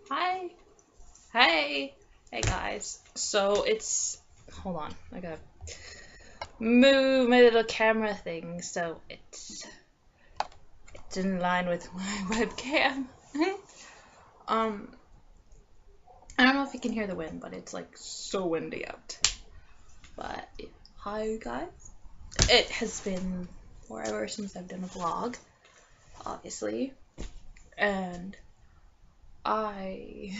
Hi. Hey. Hey guys. So hold on. I gotta move my little camera thing so it's in line with my webcam. um, I don't know if you can hear the wind, but it's like so windy out. But hi guys. It has been forever since I've done a vlog, obviously, and last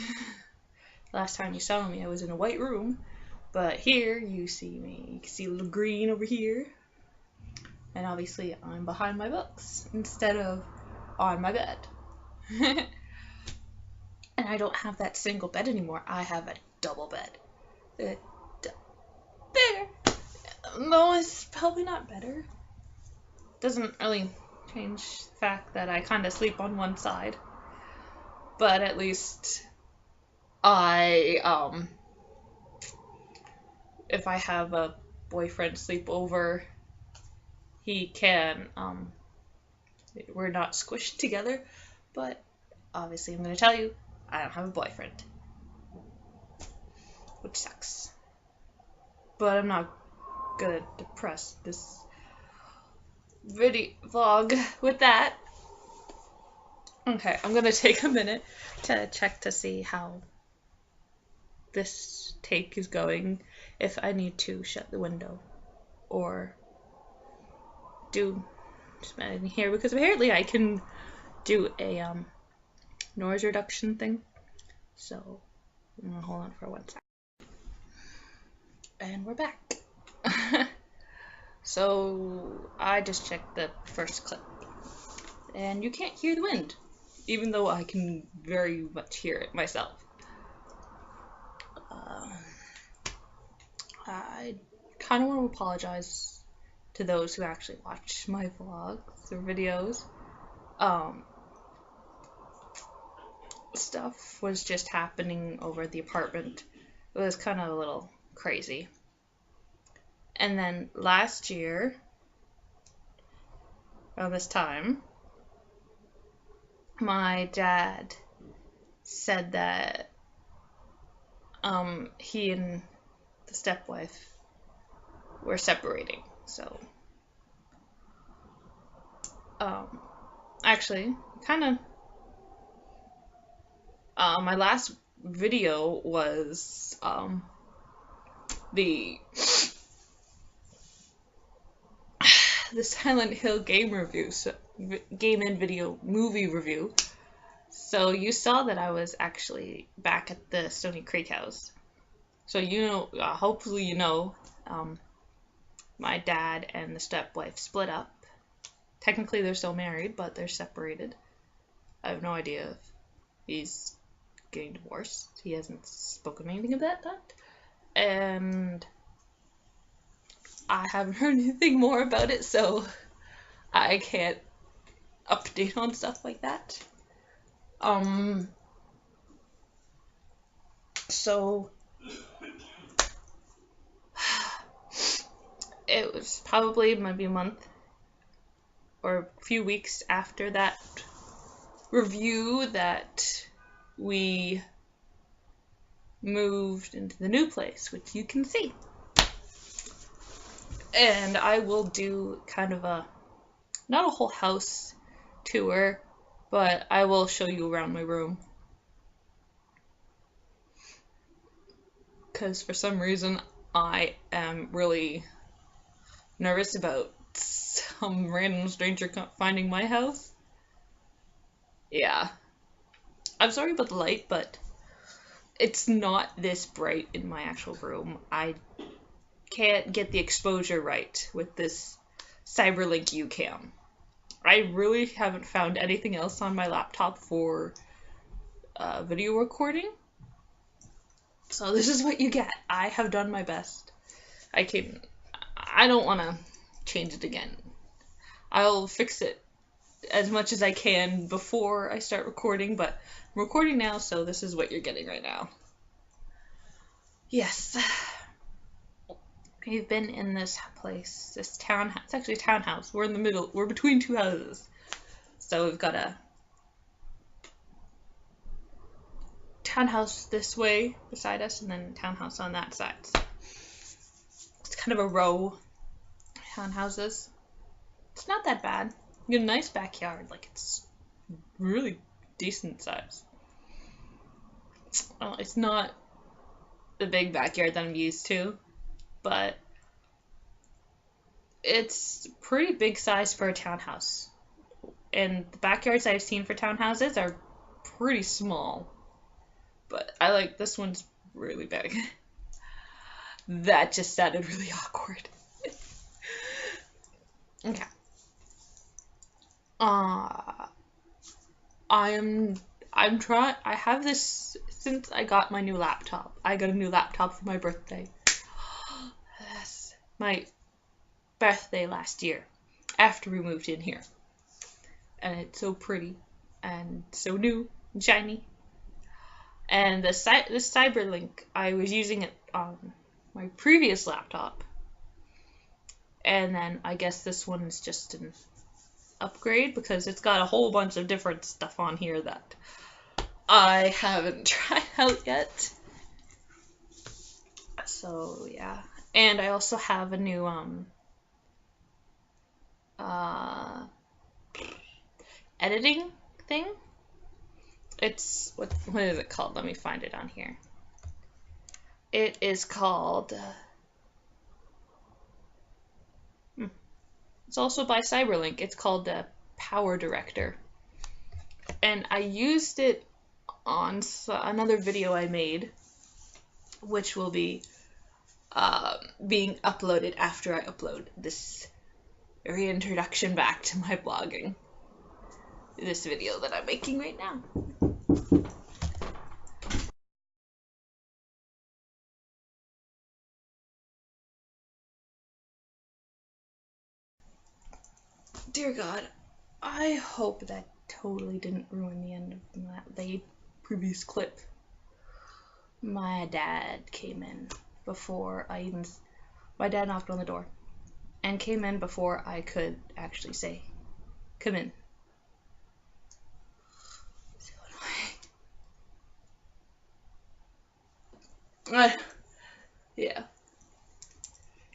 time you saw me I was in a white room, but here you see me, you can see a little green over here, and obviously I'm behind my books instead of on my bed. And I don't have that single bed anymore, I have a double bed. Bigger. No, it's probably not better. Doesn't really change the fact that I kind of sleep on one side. But at least if I have a boyfriend sleep over, he can, we're not squished together, but obviously I'm gonna tell you, I don't have a boyfriend. Which sucks. But I'm not gonna depress this video vlog with that. Okay, I'm gonna take a minute to check to see how this take is going, if I need to shut the window or do just in here, because apparently I can do a noise reduction thing. So I'm gonna hold on for 1 sec. And we're back. So I just checked the first clip, and you can't hear the wind, even though I can very much hear it myself. I kind of want to apologize to those who actually watch my vlogs or videos. Stuff was just happening over at the apartment. It was kind of a little crazy. And then last year, around this time, my dad said that he and the stepwife were separating. So actually, kind of my last video was the Silent Hill game review, so game and video movie review. So you saw that I was actually back at the Stony Creek house. So you know, hopefully you know, my dad and the stepwife split up. Technically they're still married, but they're separated. I have no idea if he's getting divorced. He hasn't spoken anything about that. And I haven't heard anything more about it, so I can't update on stuff like that. So it was probably maybe a month or a few weeks after that review that we moved into the new place, which you can see. And I will do kind of not a whole house tour, but I will show you around my room. Because for some reason I am really nervous about some random stranger finding my house. Yeah. I'm sorry about the light, but it's not this bright in my actual room. I can't get the exposure right with this Cyberlink UCam. I really haven't found anything else on my laptop for video recording. So this is what you get. I have done my best. I don't want to change it again. I'll fix it as much as I can before I start recording, but I'm recording now, so this is what you're getting right now. Yes. We've been in this place, this townhouse. It's actually a townhouse. We're in the middle. We're between two houses. So we've got townhouse this way beside us, and then a townhouse on that side. So it's kind of a row townhouses. It's not that bad. You get a nice backyard. Like, it's really decent size. It's not the big backyard that I'm used to, but it's pretty big size for a townhouse. And the backyards I've seen for townhouses are pretty small. But I like this one's really big. That just sounded really awkward. Okay. I have this since I got my new laptop. I got a new laptop for my birthday. That's my birthday last year, after we moved in here. And it's so pretty, and so new, and shiny. And this Cyberlink, I was using it on my previous laptop. And then I guess this one is just an upgrade, because it's got a whole bunch of different stuff on here that I haven't tried out yet. So yeah, and I also have a new editing thing. It's what is it called? Let me find it on here. It is called it's also by Cyberlink. It's called the Power Director. And I used it on another video I made, which will be being uploaded after I upload this reintroduction back to my blogging. This video that I'm making right now. Dear God, I hope that totally didn't ruin the end of the previous clip. My dad came in before I even... My dad knocked on the door and came in before I could actually say, come in. So annoying. Yeah.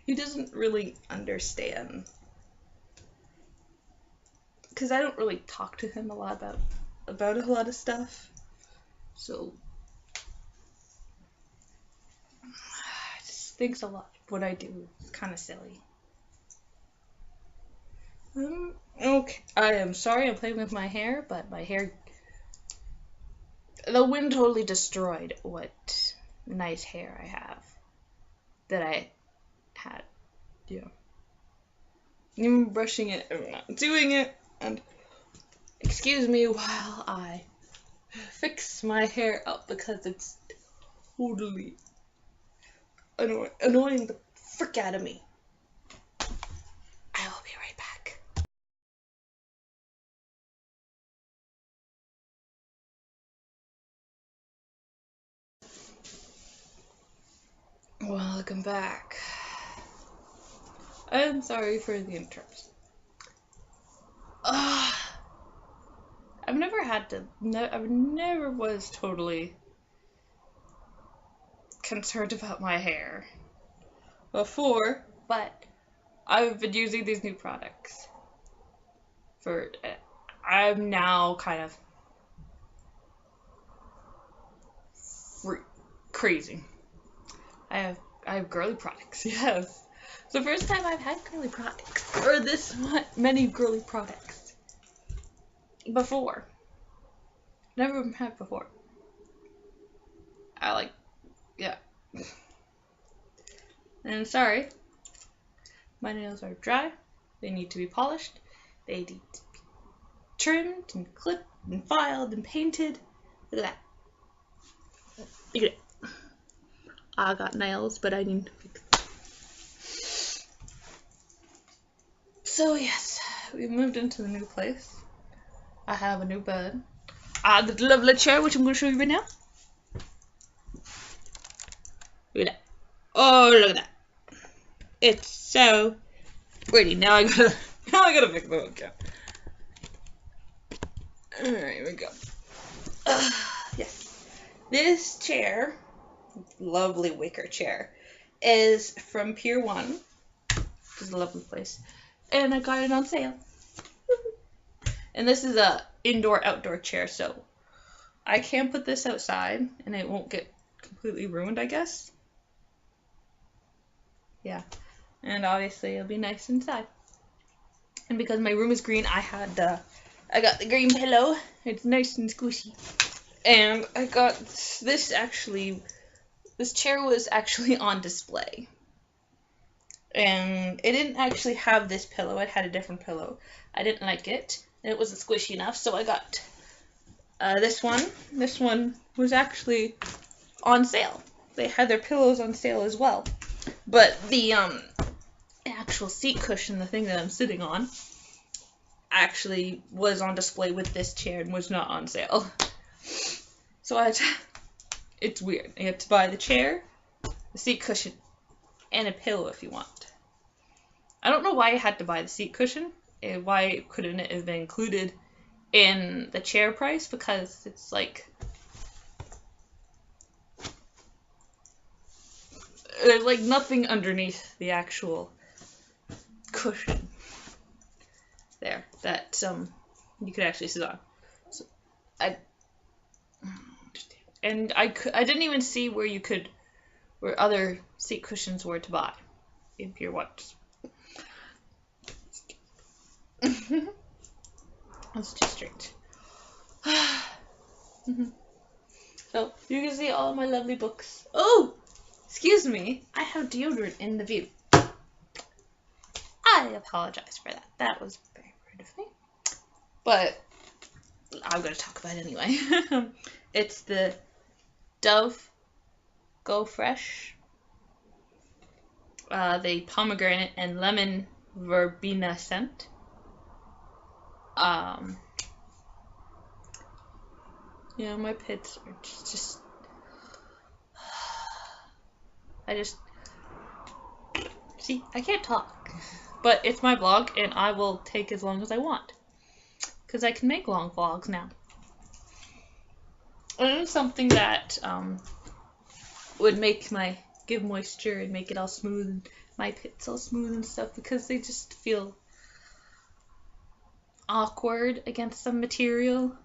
He doesn't really understand. Because I don't really talk to him a lot about a lot of stuff. So I just thinks a lot of what I do is kind of silly. Okay. I am sorry I'm playing with my hair, but my hair... The wind totally destroyed what nice hair I have. That I had. Yeah. I'm brushing it, I'm not doing it, and excuse me while I fix my hair up because it's totally annoying the frick out of me. I will be right back. Welcome back. I'm sorry for the interruption. I've never had to, I've never was totally concerned about my hair before, but I've been using these new products for, I'm now kind of crazy. I have girly products, yes. It's the first time I've had girly products, or this many girly products before. Never had before. Yeah. And sorry, my nails are dry. They need to be polished. They need to be trimmed and clipped and filed and painted. Look at that. Look at it. I got nails, but I need to fix them. So yes, we moved into the new place. I have a new bed. I have the lovely chair, which I'm going to show you right now. Look at that. Oh, look at that. It's so pretty. Now I gotta fix the webcam. Alright, here we go. Yes. This chair, lovely wicker chair, is from Pier 1, which is a lovely place, and I got it on sale. And this is a indoor-outdoor chair, so I can put this outside, and it won't get completely ruined, I guess. Yeah, and obviously it'll be nice inside. And because my room is green, I got the green pillow. It's nice and squishy. And I got this chair was actually on display. And it didn't actually have this pillow. It had a different pillow. I didn't like it. And it wasn't squishy enough, so I got this one. This one was actually on sale. They had their pillows on sale as well. But the actual seat cushion, the thing that I'm sitting on, actually was on display with this chair and was not on sale. So it's weird. You have to buy the chair, the seat cushion, and a pillow if you want. I don't know why I had to buy the seat cushion. Why couldn't it have been included in the chair price? Because it's like there's like nothing underneath the actual cushion there that you could actually sit on. So I didn't even see where other seat cushions were to buy in Pier 1. That's too strict. So you can see all my lovely books. Oh, excuse me. I have deodorant in the view. I apologize for that. That was very rude of me. But I'm going to talk about it anyway. It's the Dove Go Fresh. The pomegranate and lemon verbena scent. Yeah, my pits are just see, I can't talk, but it's my vlog and I will take as long as I want because I can make long vlogs now. And it's something that would give moisture and make it all smooth and my pits all smooth and stuff because they just feel awkward against some material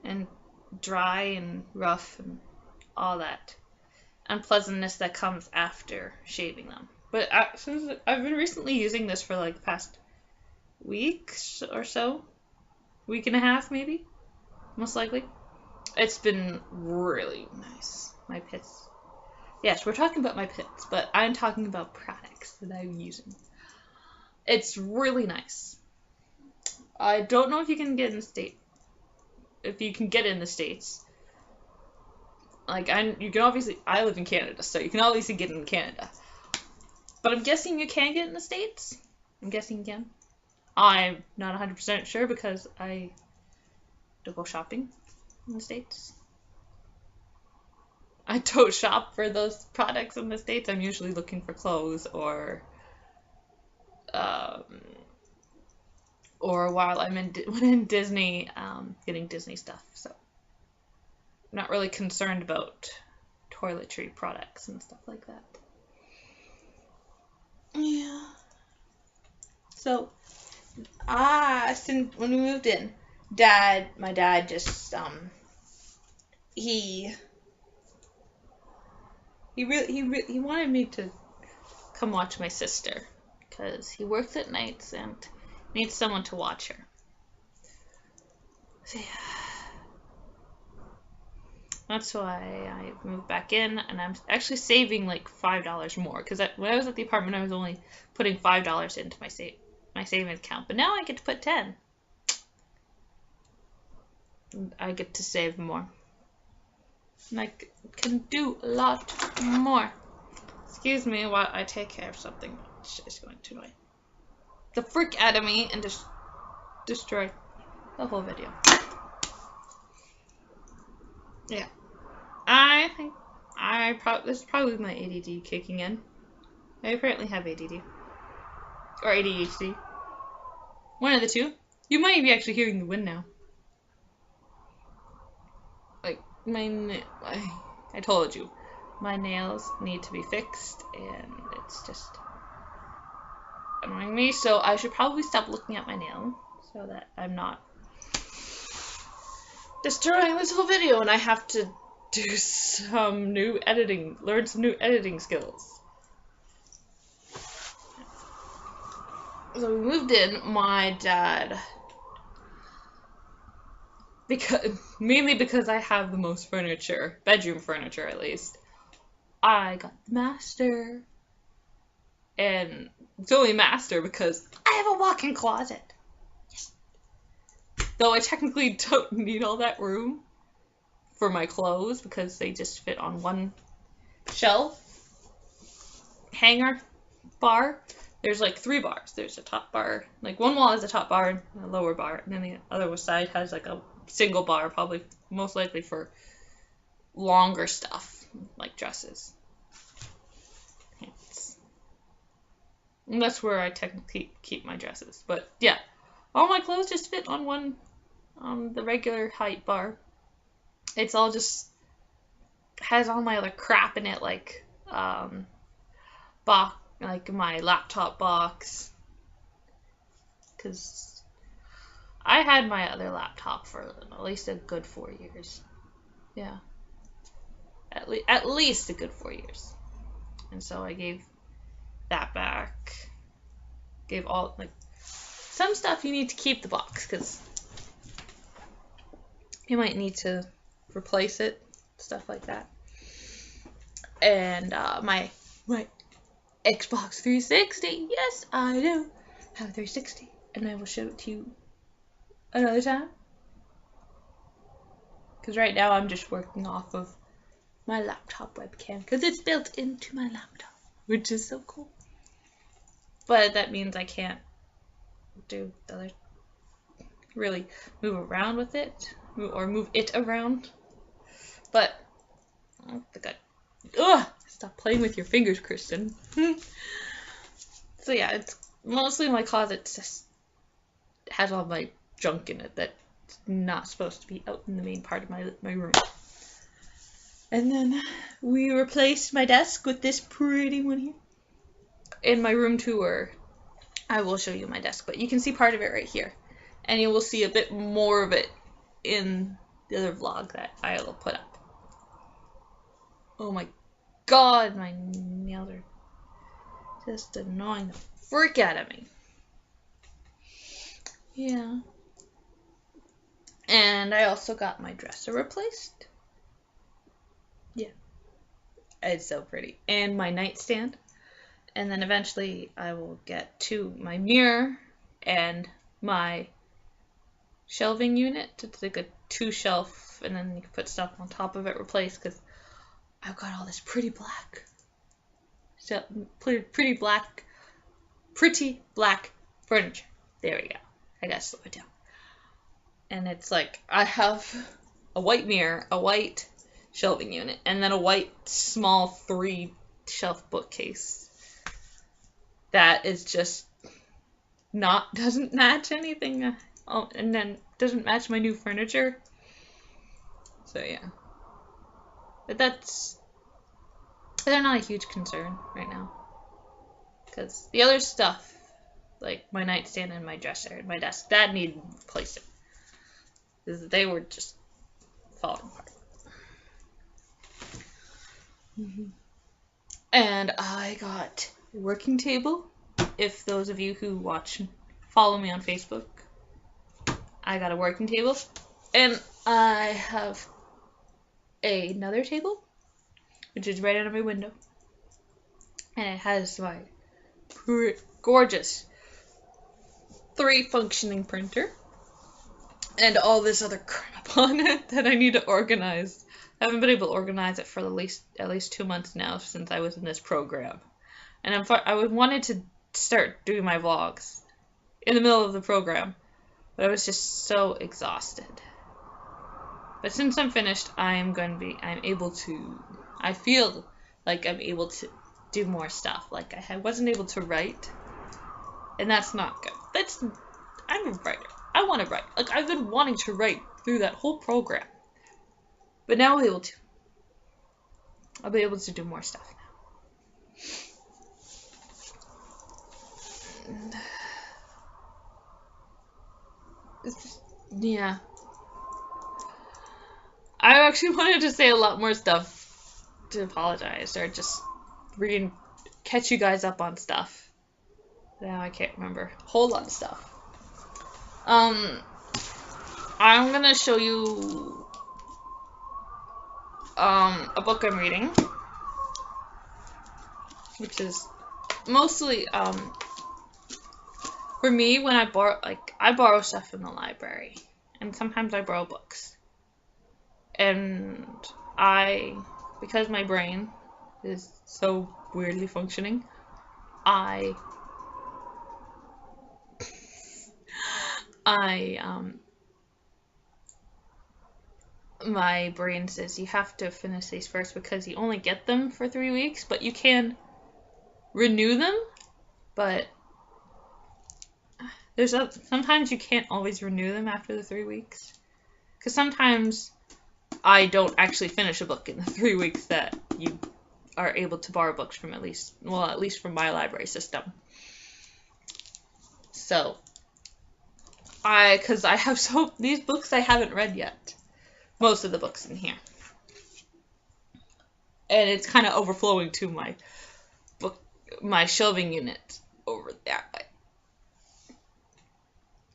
and dry and rough and all that unpleasantness that comes after shaving them. But since I've been recently using this for like the past week or so, week and a half maybe, most likely, it's been really nice. My pits. Yes, we're talking about my pits, but I'm talking about products that I'm using. It's really nice. I don't know if you can get in the States. If you can get in the States. Like, you can obviously, I live in Canada, so you can obviously get in Canada. But I'm guessing you can get in the States. I'm guessing you can. I'm not 100% sure because I don't go shopping in the States. I don't shop for those products in the States. I'm usually looking for clothes or while I'm in Disney, getting Disney stuff. So I'm not really concerned about toiletry products and stuff like that. Yeah. So, since when we moved in, my dad just he wanted me to come watch my sister because he works at nights and needs someone to watch her. So yeah, that's why I moved back in, and I'm actually saving like $5 more because when I was at the apartment, I was only putting $5 into my savings account, but now I get to put 10. I get to save more. And I can do a lot more. Excuse me while I take care of something which is going to annoy the frick out of me and just destroy the whole video. Yeah. I think this is probably my ADD kicking in. I apparently have ADD. Or ADHD. One of the two. You might be actually hearing the wind now. Like, I told you, my nails need to be fixed, and it's just annoying me, so I should probably stop looking at my nail so that I'm not destroying this whole video, and I have to do some new editing, learn some new editing skills. So we moved in, my dad, mainly because I have the most furniture, bedroom furniture at least, I got the master. And it's only master because I have a walk-in closet. Yes. Though I technically don't need all that room for my clothes because they just fit on one shelf, hanger, bar. There's like 3 bars. There's a top bar, like one wall has a top bar and a lower bar, and then the other side has like a single bar, probably most likely for longer stuff, like dresses. And that's where I technically keep my dresses. But yeah, all my clothes just fit on one, the regular height bar. It's all just, has all my other crap in it, like, like my laptop box. Because I had my other laptop for at least a good 4 years. Yeah. At least a good 4 years. And so I gave that back. Gave all, like, some stuff you need to keep the box because you might need to replace it, stuff like that. And my Xbox 360, yes, I do have a 360, and I will show it to you another time. Because right now I'm just working off of my laptop webcam because it's built into my laptop, which is so cool. But that means I can't do the other, really move around with it, or move it around. But I don't think stop playing with your fingers, Kristin. So yeah, it's mostly my closet just has all my junk in it that's not supposed to be out in the main part of my room. And then we replaced my desk with this pretty one here. In my room tour, I will show you my desk, but you can see part of it right here. And you will see a bit more of it in the other vlog that I will put up. Oh my god, my nails are just annoying the frick out of me. Yeah. And I also got my dresser replaced. Yeah. It's so pretty. And my nightstand. And then eventually I will get to my mirror and my shelving unit. It's like a 2-shelf, and then you can put stuff on top of it replaced because I've got all this pretty black furniture. There we go. I gotta slow it down. And it's like I have a white mirror, a white shelving unit, and then a white small 3-shelf bookcase. That is just doesn't match anything, and then doesn't match my new furniture. So yeah, but they're not a huge concern right now, because the other stuff, like my nightstand and my dresser and my desk, that need replacing, because they were just falling apart. And I got a working table. If those of you who follow me on Facebook, I got a working table. And I have another table, which is right under my window. And it has my gorgeous 3-functioning printer. And all this other crap on it that I need to organize. I haven't been able to organize it for at least 2 months now since I was in this program. And I wanted to start doing my vlogs in the middle of the program, but I was just so exhausted. But since I'm finished, I feel like I'm able to do more stuff. Like I wasn't able to write, and that's not good. I'm a writer. I want to write. Like I've been wanting to write through that whole program. But now I'll be able to. I'll be able to do more stuff now. Yeah. I actually wanted to say a lot more stuff to apologize or just catch you guys up on stuff. Now I can't remember. A whole lot of stuff. I'm gonna show you a book I'm reading, which is mostly for me when I borrow stuff from the library, and sometimes I borrow books, and because my brain is so weirdly functioning, my brain says you have to finish these first because you only get them for 3 weeks, but you can renew them, but sometimes you can't always renew them after the 3 weeks, because sometimes I don't actually finish a book in the 3 weeks that you are able to borrow books from, at least from my library system. So because I have these books I haven't read yet, most of the books in here, and it's kind of overflowing to my shelving unit over that way,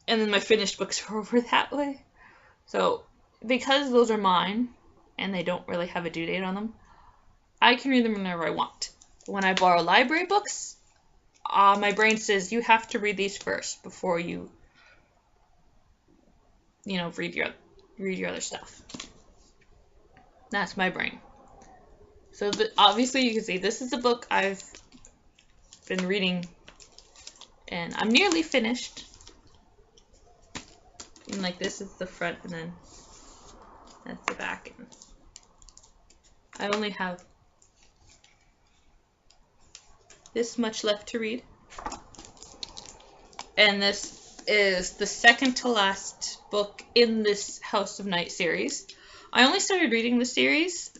and then my finished books are over that way. So because those are mine and they don't really have a due date on them, I can read them whenever I want. When I borrow library books, my brain says you have to read these first before you read your other stuff. That's my brain. So obviously you can see this is a book I've been reading, and I'm nearly finished. And this is the front, and then that's the back, and I only have this much left to read. And this is the second to last book in this House of Night series. I only started reading the series.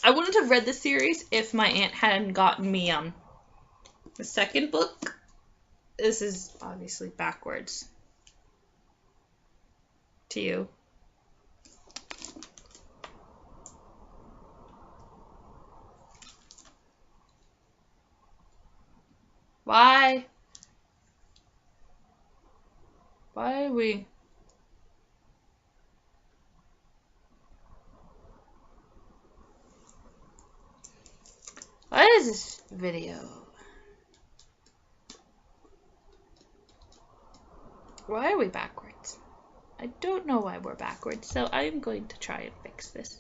I wouldn't have read the series if my aunt hadn't gotten me the second book. This is obviously backwards to you. Why? Why are we... What is this video? Why are we backwards? I don't know why we're backwards, so I am going to try and fix this.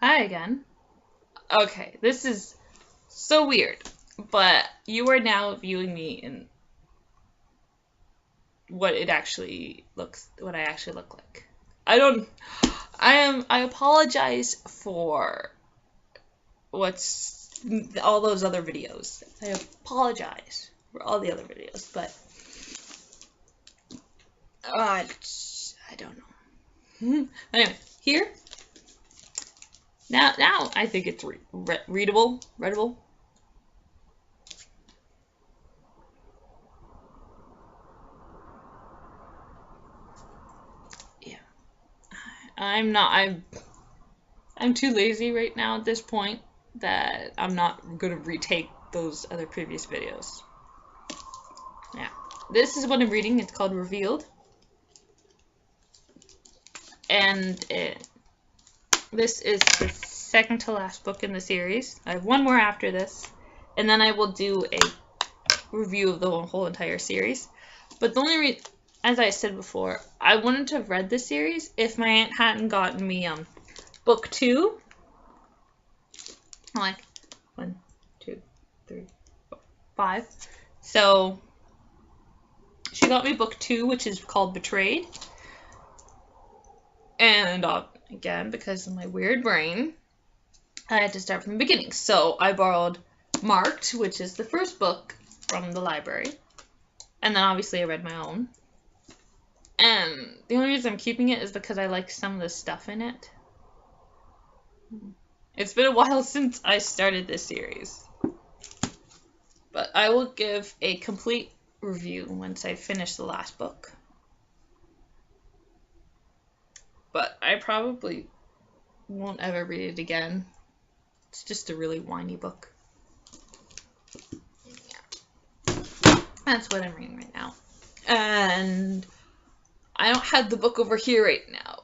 Hi again. Okay, this is so weird, but you are now viewing me in what I actually look like. I apologize for all those other videos. I apologize for all the other videos, but I don't know. Anyway, here. Now I think it's readable. Yeah. I'm too lazy right now at this point that I'm not gonna retake those other previous videos. Yeah. This is what I'm reading. It's called Revealed. And this is the second to last book in the series. I have one more after this, and then I will do a review of the whole entire series. But the only reason, as I said before, I wouldn't have read the series if my aunt hadn't gotten me book 2. Like 1, 2, 3, 4, 5. So she got me book 2, which is called Betrayed. And again, because of my weird brain, I had to start from the beginning. So I borrowed Marked, which is the first book from the library. And then obviously I read my own. And the only reason I'm keeping it is because I like some of the stuff in it. It's been a while since I started this series. But I will give a complete review once I finish the last book. But I probably won't ever read it again. It's just a really whiny book. Yeah. That's what I'm reading right now. And I don't have the book over here right now.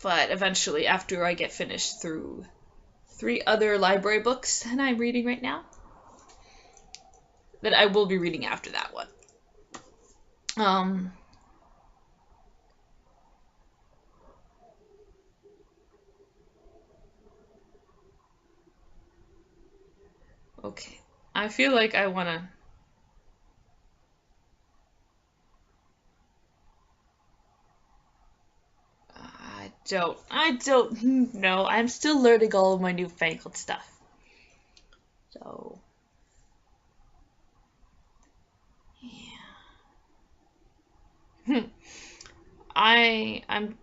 But eventually, after I get finished through 3 other library books that I'm reading right now, that I will be reading after that one. Okay. I feel like I want to... I don't know. I'm still learning all of my newfangled stuff. So... yeah. I'm...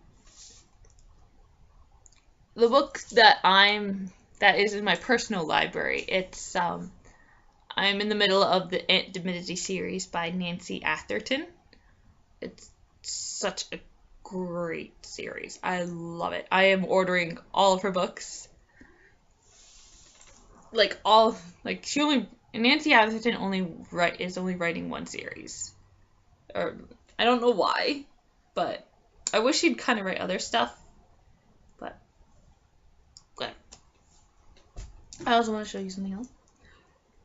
The book that is in my personal library, it's, I'm in the middle of the Dimity series by Nancy Atherton. It's such a great series. I love it. I am ordering all of her books. Nancy Atherton is only writing one series. Or, I don't know why, but I wish she'd kind of write other stuff. But, whatever. I also want to show you something else.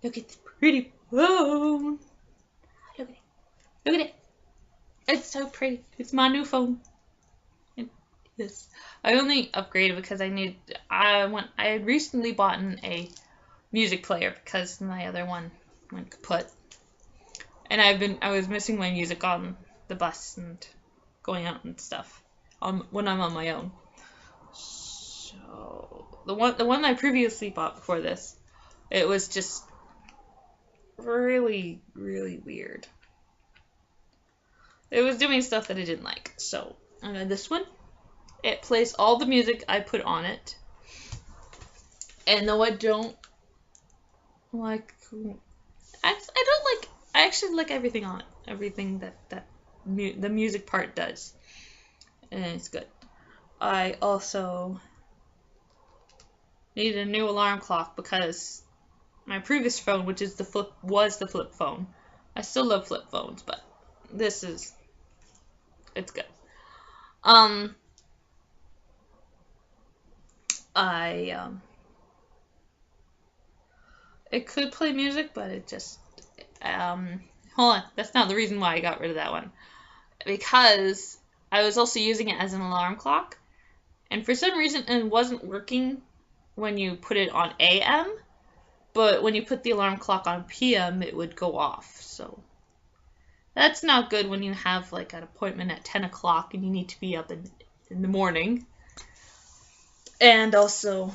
Look at this pretty phone. Look at it. Look at it. It's so pretty. It's my new phone. Yes. I only upgraded because I had recently bought a music player because my other one went kaput. And I was missing my music on the bus and going out and stuff when I'm on my own. So the one I previously bought before this, it was just really, really weird. It was doing stuff that I didn't like. So I got this one. It plays all the music I put on it. And though I don't like, I actually like everything on it. Everything that the music part does. And it's good. I also needed a new alarm clock because my previous phone, which is was the flip phone. I still love flip phones, but it's good. It could play music, but it just, hold on, that's not the reason why I got rid of that one. Because I was also using it as an alarm clock, and for some reason it wasn't working when you put it on AM, but when you put the alarm clock on PM, it would go off, so that's not good when you have like an appointment at 10 o'clock and you need to be up in the morning. And also,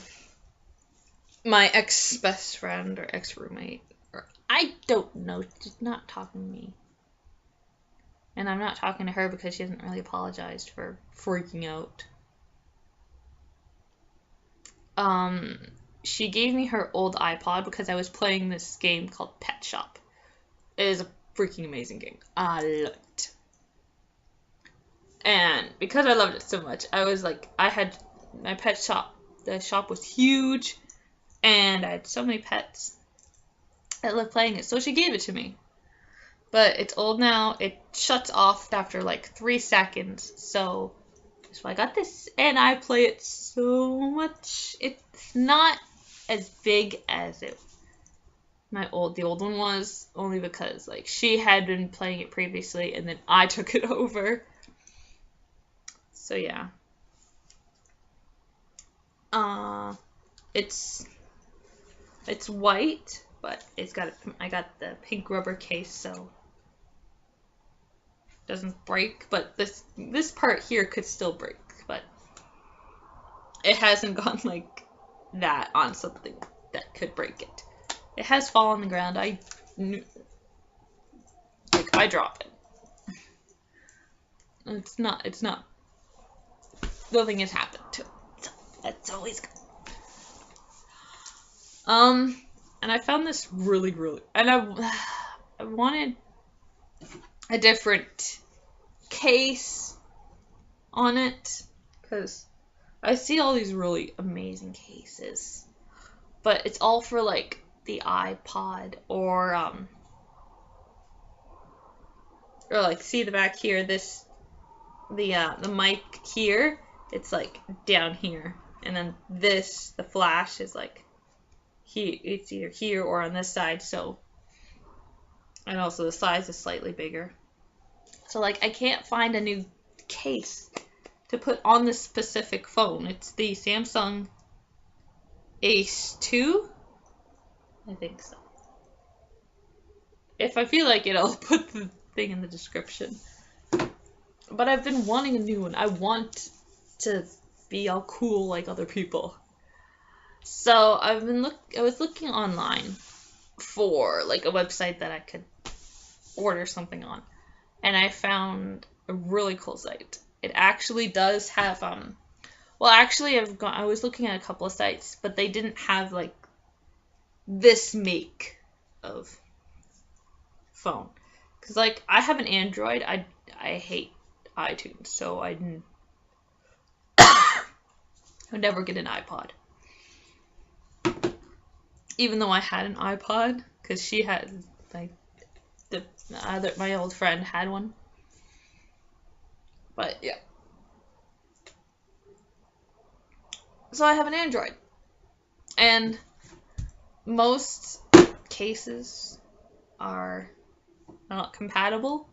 my ex-best friend or ex-roommate, or I don't know, she's not talking to me. And I'm not talking to her because she hasn't really apologized for freaking out. She gave me her old iPod because I was playing this game called Pet Shop. It is a freaking amazing game. I love it. And because I loved it so much, I had my pet shop. The shop was huge, and I had so many pets. I loved playing it, so she gave it to me. But it's old now. It shuts off after like 3 seconds, so I got this, and I play it so much. It's not as big as the old one was, only because like she had been playing it previously, and then I took it over. So yeah. It's white, but I got the pink rubber case, so it doesn't break. But this part here could still break, but it hasn't gone like that on something that could break it. It has fallen on the ground. I drop it. It's not, nothing has happened to it. So that's always good. And I found this really, and I wanted a different case on it, because I see all these really amazing cases, but it's all for like the iPod or like, see the back here, the mic here, it's like down here, and then this, the flash, is like here, it's either here or on this side. So, and also the size is slightly bigger, so like I can't find a new case to put on this specific phone. It's the Samsung Ace 2, I think so. If I feel like it, I'll put the thing in the description. But I've been wanting a new one. I want to be all cool like other people. So I was looking online for like a website that I could order something on, and I found a really cool site. It actually does have well, actually I was looking at a couple of sites, but they didn't have like this make of phone. Cause like I have an Android, I hate iTunes, so I would never get an iPod. Even though I had an iPod, cause she had like my old friend had one. But yeah. So I have an Android, and most cases are not compatible,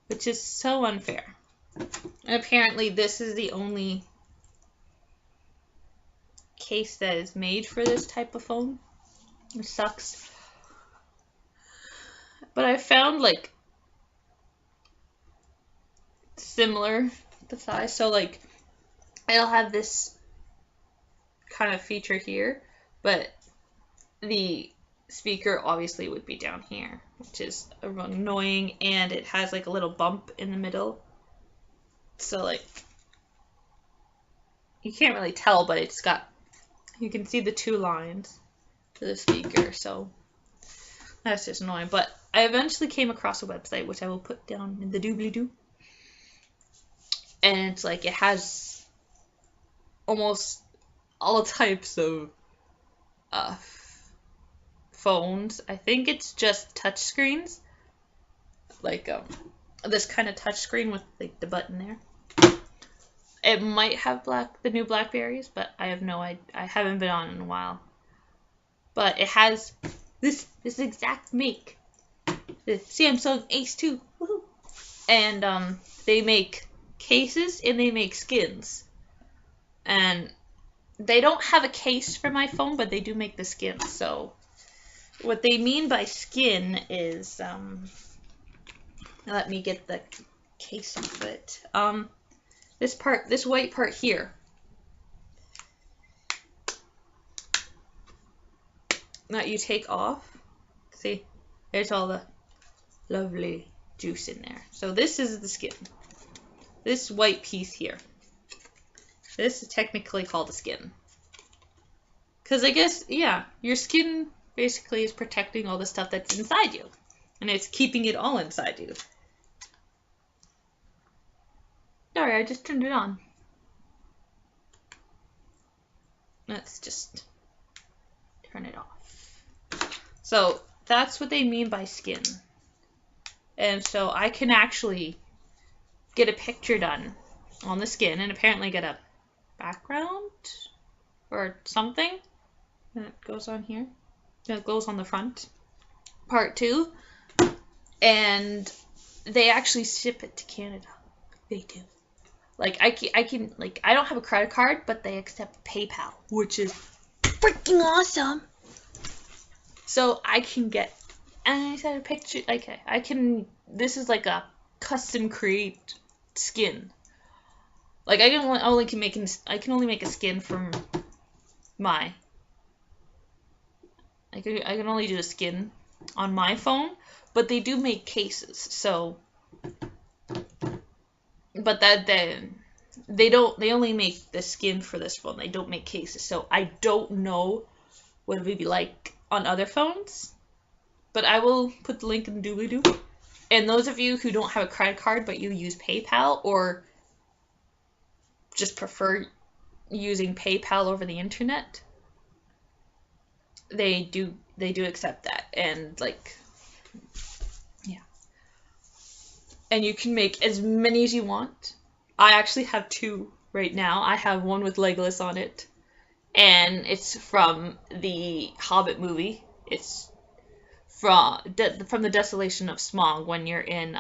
which is so unfair. And apparently this is the only case that is made for this type of phone. It sucks. But I found like similar the size, so like it'll have this kind of feature here, but the speaker obviously would be down here, which is annoying, and it has like a little bump in the middle, so like you can't really tell, but it's got, you can see the two lines to the speaker, so that's just annoying. But I eventually came across a website, which I will put down in the doobly-doo, and it's like it has almost all types of phones. I think it's just touch screens, like this kind of touch screen with like the button there. It might have the new Blackberries, but I have no idea. I haven't been on in a while. But it has this exact make, the Samsung Ace 2. Woohoo! And they make cases and they make skins. And they don't have a case for my phone, but they do make the skins. So what they mean by skin is, let me get the case off it. This white part here, that you take off. See, there's all the lovely juice in there. So this is the skin. This white piece here. This is technically called the skin. Because I guess, yeah, your skin basically is protecting all the stuff that's inside you. And it's keeping it all inside you. Sorry, I just turned it on. Let's just turn it off. So that's what they mean by skin. And so I can actually get a picture done on the skin and apparently get a background or something that goes on here. That goes on the front. Part 2. And they actually ship it to Canada. They do. Like, I can, like, I don't have a credit card, but they accept PayPal, which is freaking awesome. So I can get, and I said a picture, okay, I can, this is like a custom create skin. Like, I can only make a skin from I can only do a skin on my phone, but they do make cases. So, but that then they only make the skin for this phone. They don't make cases. So I don't know what it would be like on other phones, but I will put the link in the doobly-doo. And those of you who don't have a credit card but you use PayPal or just prefer using PayPal over the internet, they do accept that. And like, yeah. And you can make as many as you want. I actually have 2 right now. I have one with Legolas on it, and it's from the Hobbit movie. It's from the Desolation of Smaug when you're in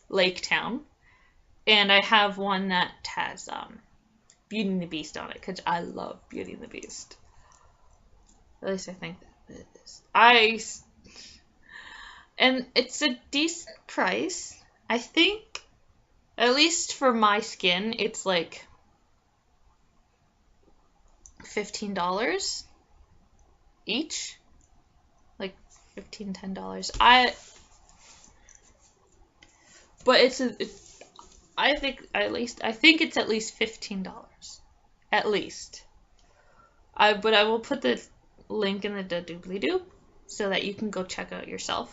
Lake Town. And I have one that has Beauty and the Beast on it, because I love Beauty and the Beast. At least I think that it is. And it's a decent price. I think, at least for my skin, it's like $15 each. Like $15, $10. But I think it's at least $15. At least. But I will put the link in the doobly-doo so that you can go check out yourself.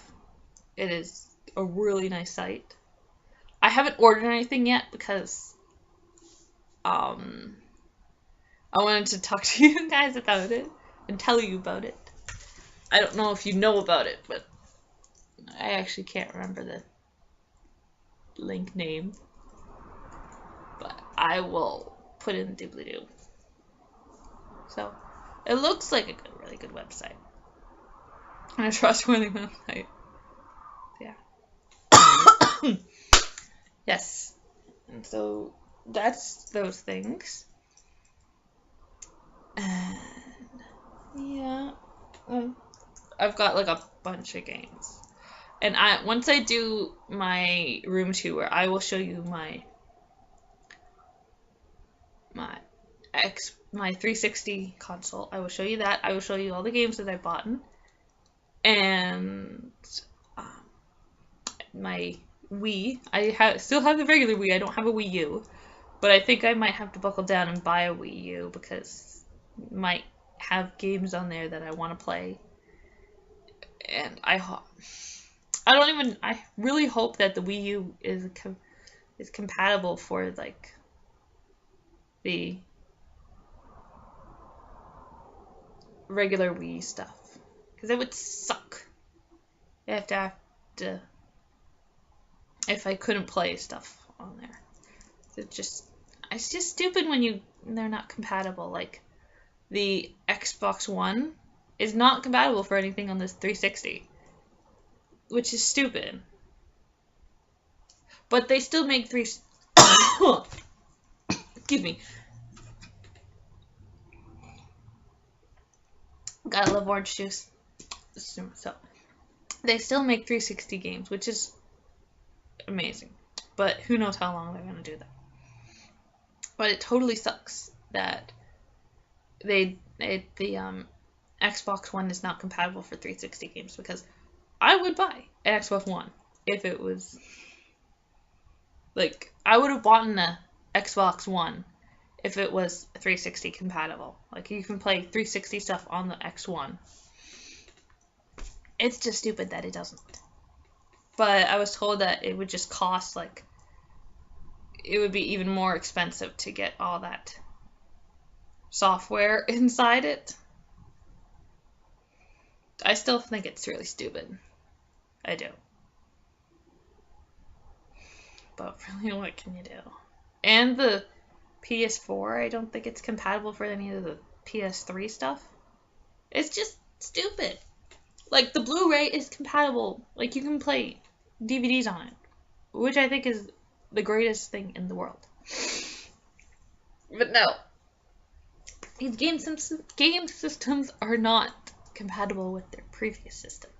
It is a really nice site. I haven't ordered anything yet because I wanted to talk to you guys about it and tell you about it. I don't know if you know about it, but I actually can't remember the link name. But I will put it in the doobly-doo. So, it looks like a really good website. And a trustworthy website. Yeah. Yes. And so, that's those things. And, yeah. I've got like a bunch of games. And once I do my room tour, I will show you my 360 console. I will show you that. I will show you all the games that I bought in. And my Wii. I still have the regular Wii. I don't have a Wii U. But I think I might have to buckle down and buy a Wii U because it might have games on there that I want to play. And I really hope that the Wii U is compatible for like the regular Wii stuff, because it would suck if I couldn't play stuff on there. It's just stupid when they're not compatible. Like the Xbox One is not compatible for anything on this 360, which is stupid. But they still make excuse me. Gotta love orange juice. So they still make 360 games, which is amazing. But who knows how long they're gonna do that. But it totally sucks that the Xbox One is not compatible for 360 games, because I would buy an Xbox One if it was like, I would have bought an Xbox One if it was 360 compatible. Like, you can play 360 stuff on the X1. It's just stupid that it doesn't. But I was told that it would just cost, like, it would be even more expensive to get all that software inside it. I still think it's really stupid. I do. But really, what can you do? And the PS4, I don't think it's compatible for any of the PS3 stuff. It's just stupid. Like, the Blu-ray is compatible. Like, you can play DVDs on it, which I think is the greatest thing in the world. But no. These game systems are not compatible with their previous system.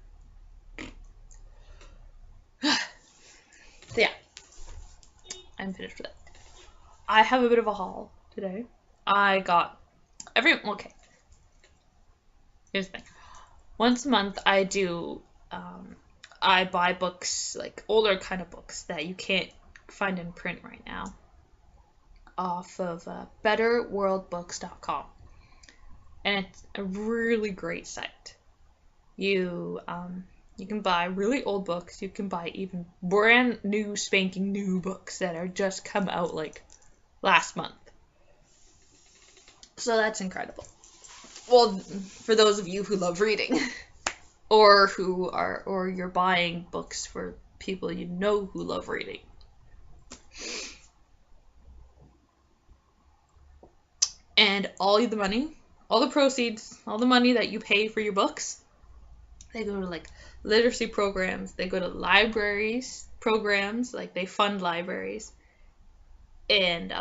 So yeah. I'm finished with it. I have a bit of a haul today. I got okay. Here's the thing. Once a month I do I buy books, like older kind of books that you can't find in print right now, off of betterworldbooks.com. And it's a really great site. You can buy really old books. You can buy even brand new, spanking new books that are just come out like last month. So that's incredible. Well, for those of you who love reading, or you're buying books for people you know who love reading. And all the money, all the proceeds, all the money that you pay for your books, they go to like literacy programs, they go to libraries programs, like they fund libraries, and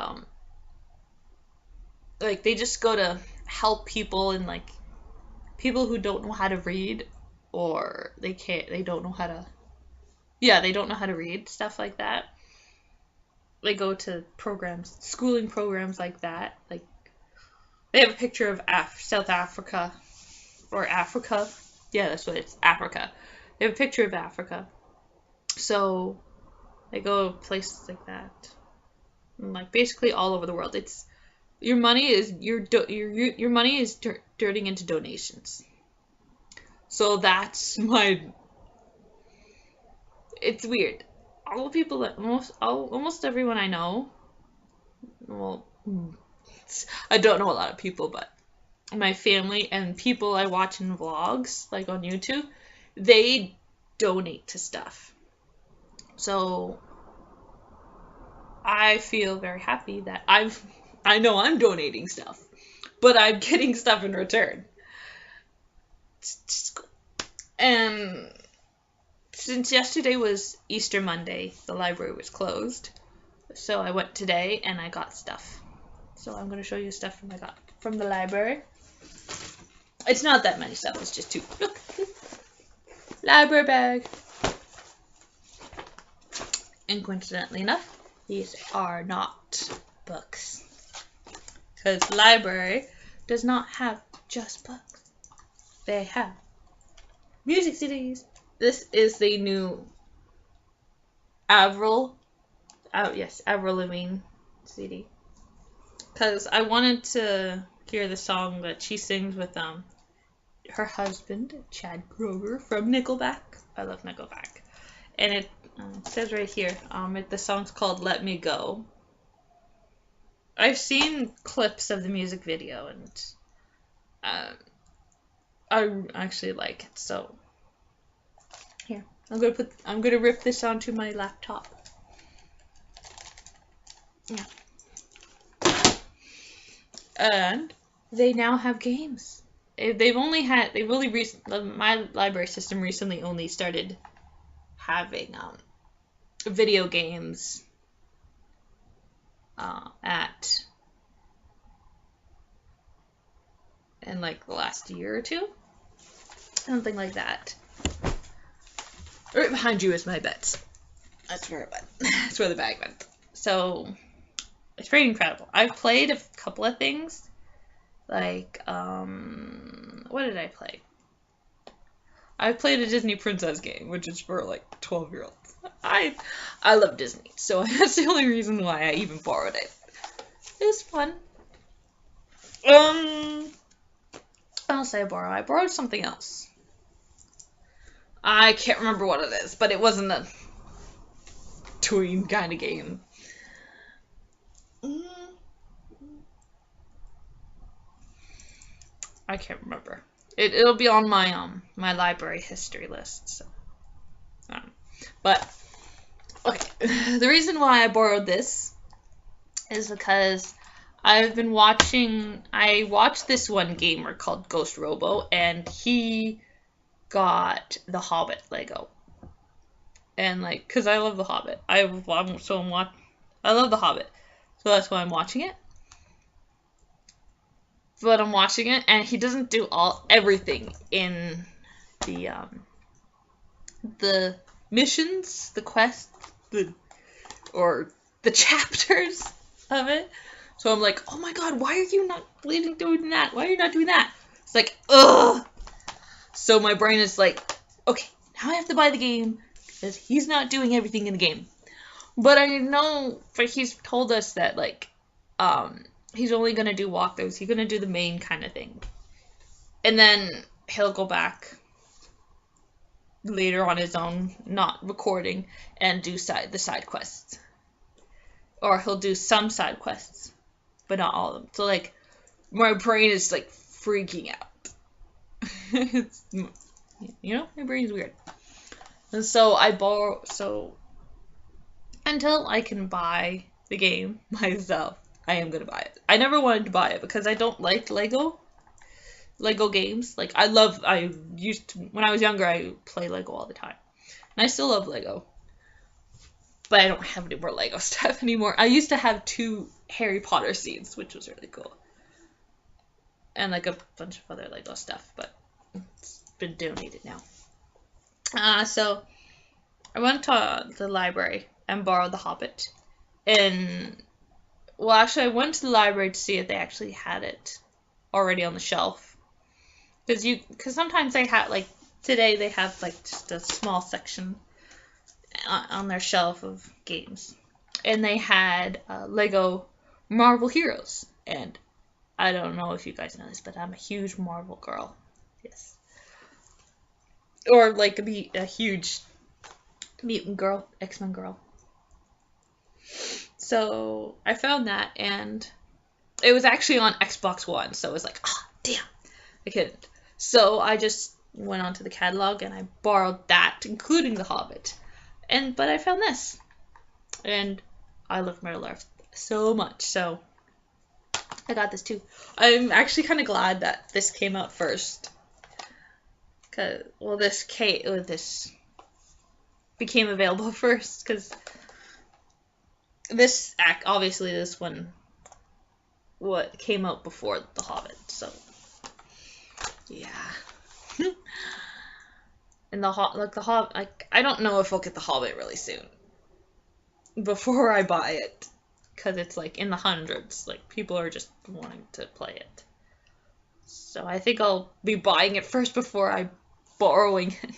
like they just go to help people, and like people who don't know how to read, or they don't know how to read, stuff like that. They go to programs, schooling programs like that. Like they have a picture of South Africa, or Africa. Yeah, that's what it's, Africa. They have a picture of Africa. So they go places like that, and like basically all over the world. It's your money is your money is dirting into donations. So that's it's weird. All the people that almost everyone I know, well, I don't know a lot of people, but my family and people I watch in vlogs, like on YouTube, they donate to stuff. So I feel very happy that I know I'm donating stuff, but I'm getting stuff in return. It's just cool. And since yesterday was Easter Monday, the library was closed. So I went today and I got stuff. So I'm going to show you stuff I got from the library. It's not that many stuff, it's just two. Look. Library bag. And coincidentally enough, these are not books. Because the library does not have just books. They have music CDs. This is the new Avril Lavigne CD. Because I wanted to hear the song that she sings with her husband, Chad Kroeger, from Nickelback. I love Nickelback. And it says right here, the song's called Let Me Go. I've seen clips of the music video, and I actually like it. So here, I'm gonna rip this onto my laptop. Yeah. And they now have games. My library system recently only started having video games in like the last year or two, something like that. Right behind you is my bed. That's where it went. That's where the bag went. So it's pretty incredible. I've played a couple of things, like what did I play? I played a Disney Princess game, which is for like 12-year-olds. I love Disney, so that's the only reason why I even borrowed it. It was fun. I'll say I borrowed something else. I can't remember what it is, but it wasn't a tween kind of game. I can't remember. It'll be on my my library history list. So, but okay, the reason why I borrowed this is because I've been watching. I watched this one gamer called Ghost Robo, and he got the Hobbit Lego, and like, cause I love the Hobbit. I love the Hobbit, so that's why I'm watching it. But I'm watching it, and he doesn't do everything in the missions, the quests, or the chapters of it. So I'm like, oh my god, why are you not doing that? Why are you not doing that? It's like, ugh. So my brain is like, okay, now I have to buy the game because he's not doing everything in the game. But I know, but he's told us that, like, he's only going to do walkthroughs. He's going to do the main kind of thing. And then he'll go back later on his own, not recording, and do the side quests. Or he'll do some side quests, but not all of them. So, like, my brain is, like, freaking out. It's, you know, my brain's weird. And so until I can buy the game myself, I am gonna buy it. I never wanted to buy it because I don't like Lego games. Like, when I was younger, I play Lego all the time. And I still love Lego. But I don't have any more Lego stuff anymore. I used to have 2 Harry Potter scenes, which was really cool. And, like, a bunch of other Lego stuff, but it's been donated now. So I went to the library and borrowed The Hobbit. And, well, actually, I went to the library to see if they actually had it already on the shelf. Because sometimes they have, like, today they have, like, just a small section on their shelf of games. And they had Lego Marvel Heroes. And I don't know if you guys know this, but I'm a huge Marvel girl. Yes. Or, like, a huge mutant girl, X-Men girl. So I found that, and it was actually on Xbox One, so it was like, damn, I couldn't. So I just went onto the catalog and I borrowed that, including The Hobbit. But I found this, and I love Middle-earth so much, so I got this too. I'm actually kind of glad that this came out first, this became available first, because this one came out before The Hobbit, so yeah. And I don't know if I'll get The Hobbit really soon before I buy it, because it's like in the hundreds. Like, people are just wanting to play it. So I think I'll be buying it first before I borrowing it.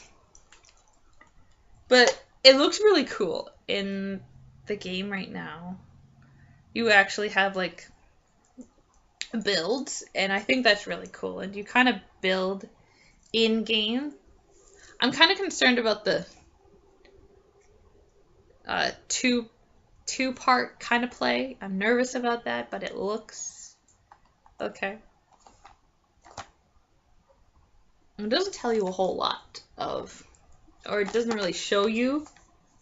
But it looks really cool. In the game right now, you actually have, like, builds, and I think that's really cool. And you kind of build in game. I'm kind of concerned about the two-part kind of play. I'm nervous about that, but it looks okay. It doesn't tell you a whole lot or it doesn't really show you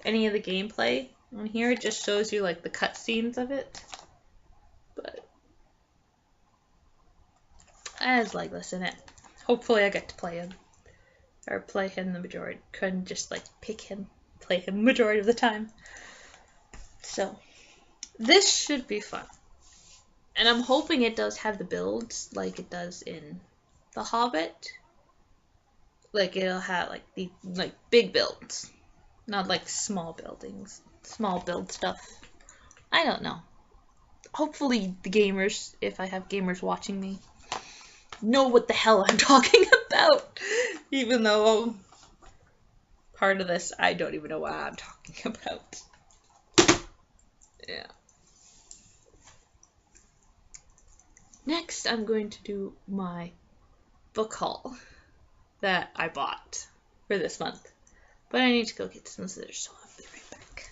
any of the gameplay on here. It just shows you, like, the cutscenes of it. But it has Legolas in it. Hopefully I get to play him. Or play him the majority. Couldn't just, like, pick him. Play him majority of the time. So, this should be fun. And I'm hoping it does have the builds like it does in The Hobbit. Like, it'll have, like, the big builds. Not, like, small buildings. Small build stuff. I don't know. Hopefully the gamers, if I have gamers watching me, know what the hell I'm talking about. Even though part of this, I don't even know what I'm talking about. Yeah. Next, I'm going to do my book haul that I bought for this month. But I need to go get some scissors, so I'll be right back.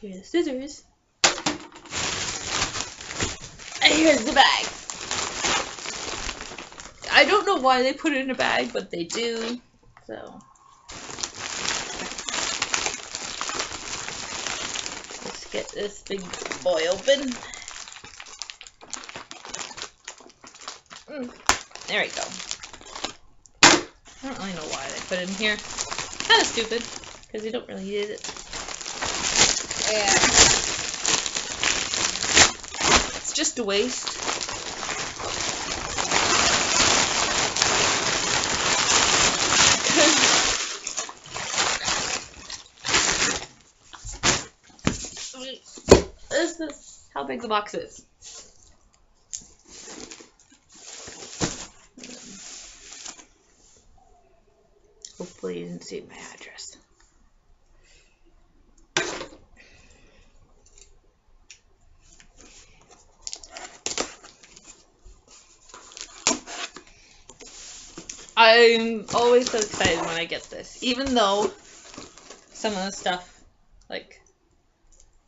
Here are the scissors. And here's the bag. I don't know why they put it in a bag, but they do. So let's get this big boy open. There we go. I don't really know why they put it in here. Kind of stupid, because you don't really use it. Yeah. It's just a waste. This is how big the box is. Hopefully you didn't see my address. I'm always so excited when I get this, even though some of the stuff, like,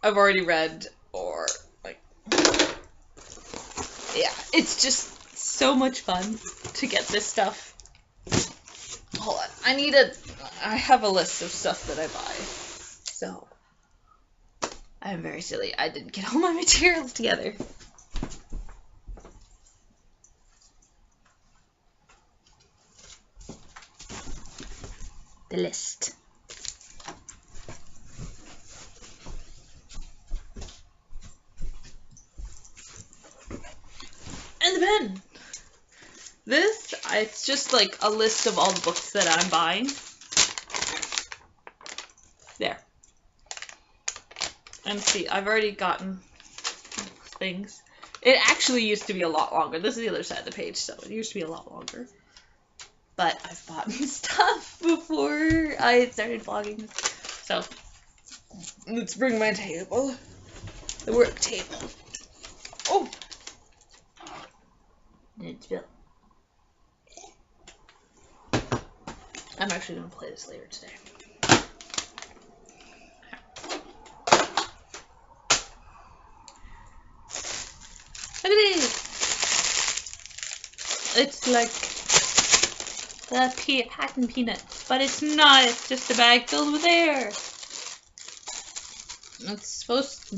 I've already read, or, like, yeah, it's just so much fun to get this stuff. Hold on, I have a list of stuff that I buy, so, I'm very silly, I didn't get all my materials together. The list. And the pen. This, it's just like a list of all the books that I'm buying. There. And see, I've already gotten things. It actually used to be a lot longer. This is the other side of the page, so it used to be a lot longer. But I've bought stuff before I started vlogging. So, let's bring my table. The work table. Oh! It's built. I'm actually going to play this later today. Look at this! It's like the packing peanuts, but it's not. It's just a bag filled with air. It's supposed to...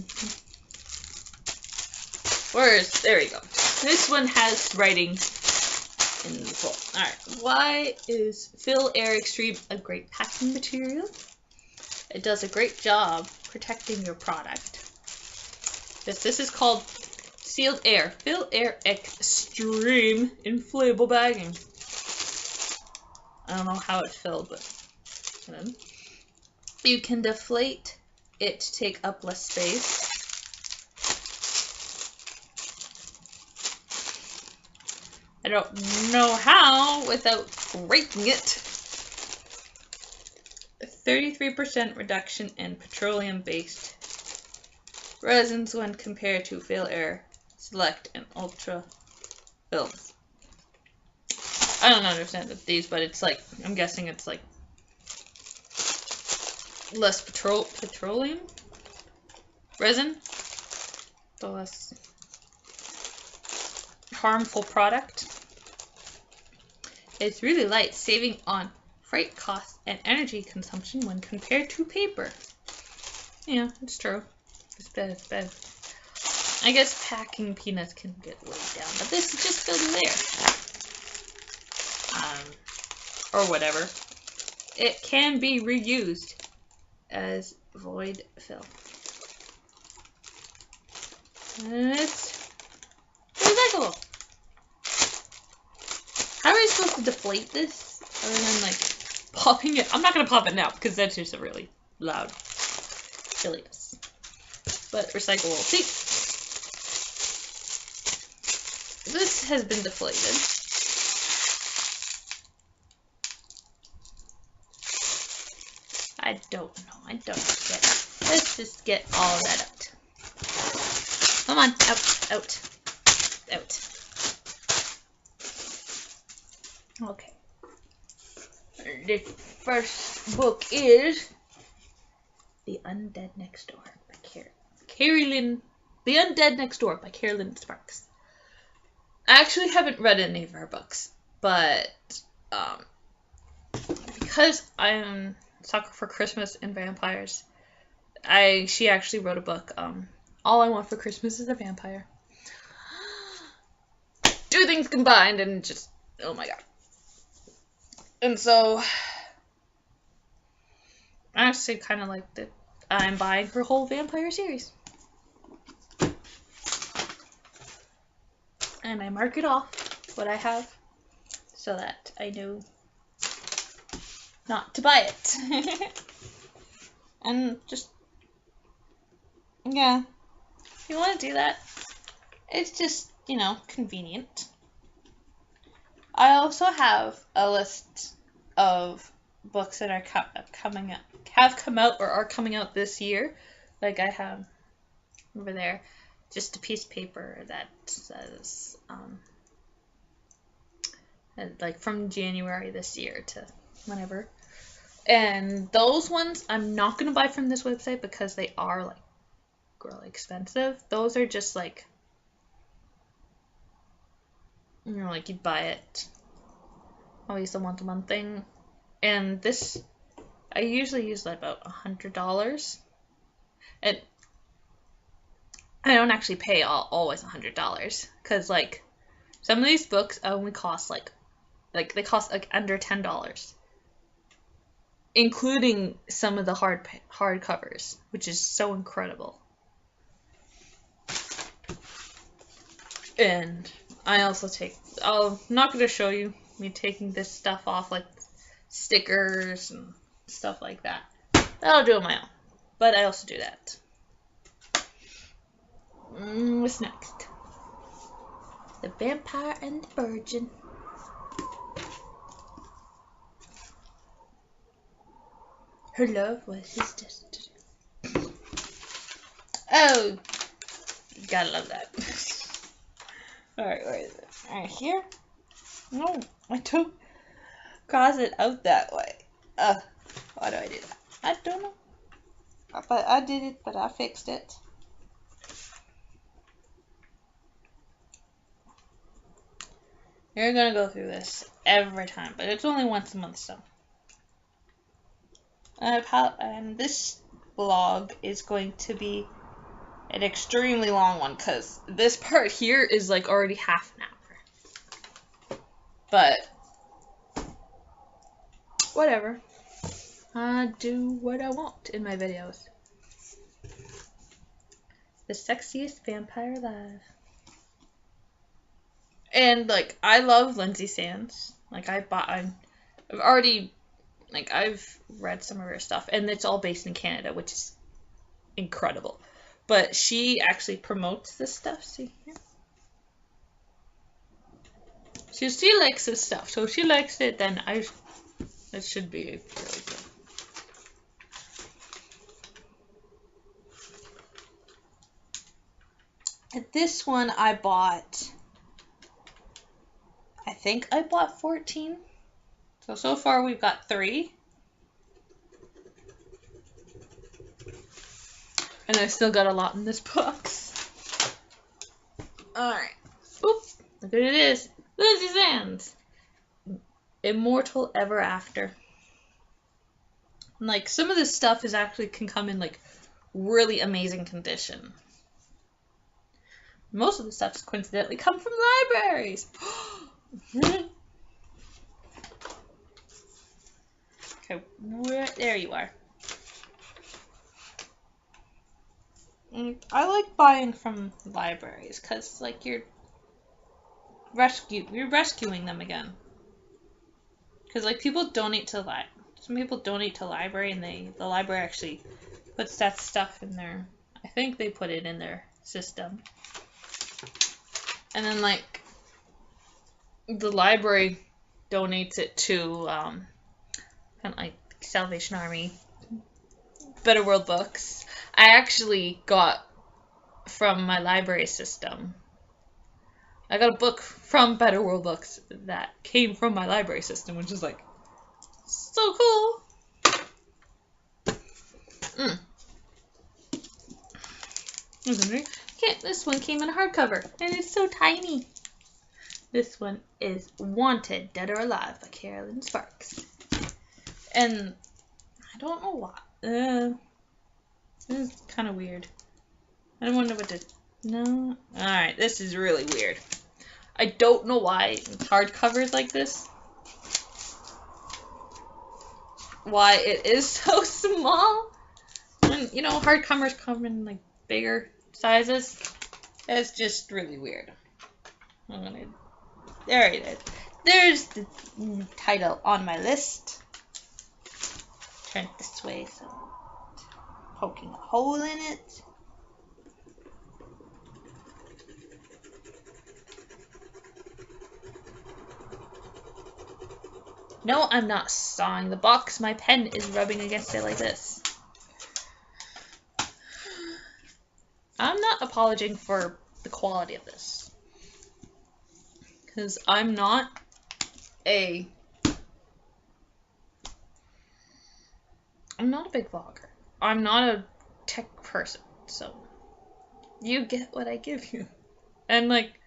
There we go. This one has writing in the full. Alright, why is Fill Air Extreme a great packing material? It does a great job protecting your product. This is called Sealed Air. Fill Air Extreme Inflatable Bagging. I don't know how it's filled, but you can deflate it to take up less space. I don't know how without breaking it. A 33% reduction in petroleum-based resins when compared to Fill Air Select and Ultra films. I don't understand these, but it's like, I'm guessing it's like less petroleum resin, the less harmful product. It's really light, saving on freight costs and energy consumption when compared to paper. Yeah, it's true. It's better. I guess packing peanuts can get weighed down, but this is just filled with air. Or whatever. It can be reused as void fill. And it's recyclable. How are you supposed to deflate this other than like popping it? I'm not gonna pop it now because that's just a really loud silliness. But recyclable. See, this has been deflated. I don't know. I don't get it. Let's just get all that out. Come on, out. Okay. The first book is The Undead Next Door by Kerrelyn. The Undead Next Door by Kerrelyn Sparks. I actually haven't read any of her books, but because I'm a sucker for Christmas and vampires, she actually wrote a book. All I Want for Christmas is a Vampire. Two things combined and just, oh my god. And so, I actually kind of like that I'm buying her whole vampire series. And I mark it off what I have so that I know not to buy it. And just, yeah, if you want to do that, it's just, convenient. I also have a list of books that are have come out or are coming out this year. Like I have over there, just a piece of paper that says like from January this year to whenever. And those ones I'm not gonna buy from this website because they are like really expensive. Those are just like, you know, like you buy it always a month thing. And this I usually use like about $100. And I don't actually pay always $100 because like some of these books only cost like they cost like under $10, including some of the hard covers, which is so incredible. And I also I'm not going to show you me taking this stuff off, like stickers and stuff like that. I'll do it on my own, but I also do that. What's next? The Vampire and the Virgin. Her love was his destiny. Oh, gotta love that. Alright, where is it? Alright, here? No, I don't cross it out that way. Why do I do that? I don't know. But I did it, but I fixed it. You're gonna go through this every time, but it's only once a month, so. And this vlog is going to be an extremely long one because this part here is like already half an hour. But whatever. I do what I want in my videos. The Sexiest Vampire Alive. And like I love Lynsay Sands. Like I've already I've read some of her stuff, and it's all based in Canada, which is incredible. But she actually promotes this stuff. See here? She likes this stuff, so if she likes it, then it should be really good. And this one I bought. I think I bought 14. So far we've got 3. And I still got a lot in this box. Alright. Oop. Look what it is. Lynsay Sands. Immortal Ever After. And like some of this stuff can come in like really amazing condition. Most of the stuff's coincidentally come from libraries. Okay, there you are. I like buying from libraries because, like, you're rescuing them again. Because, like, people donate to some people donate to library, and the library actually puts that stuff in there. I think they put it in their system, and then like the library donates it to kind of like Salvation Army, Better World Books. I actually got from my library system. I got a book from Better World Books that came from my library system, which is like so cool. This one came in a hardcover, and it's so tiny. This one is Wanted, Dead or Alive by Kerrelyn Sparks. And I don't know why. This is kind of weird. I don't wonder what to... No? Alright, this is really weird. I don't know why hardcovers like this. Why it is so small. And, you know, hardcovers come in, like, bigger sizes. It's just really weird. There it is. There's the title on my list. Turn it this way so I'm poking a hole in it. No, I'm not sawing the box. My pen is rubbing against it like this. I'm not apologizing for the quality of this. Because I'm not a big vlogger. I'm not a tech person, so you get what I give you. And like,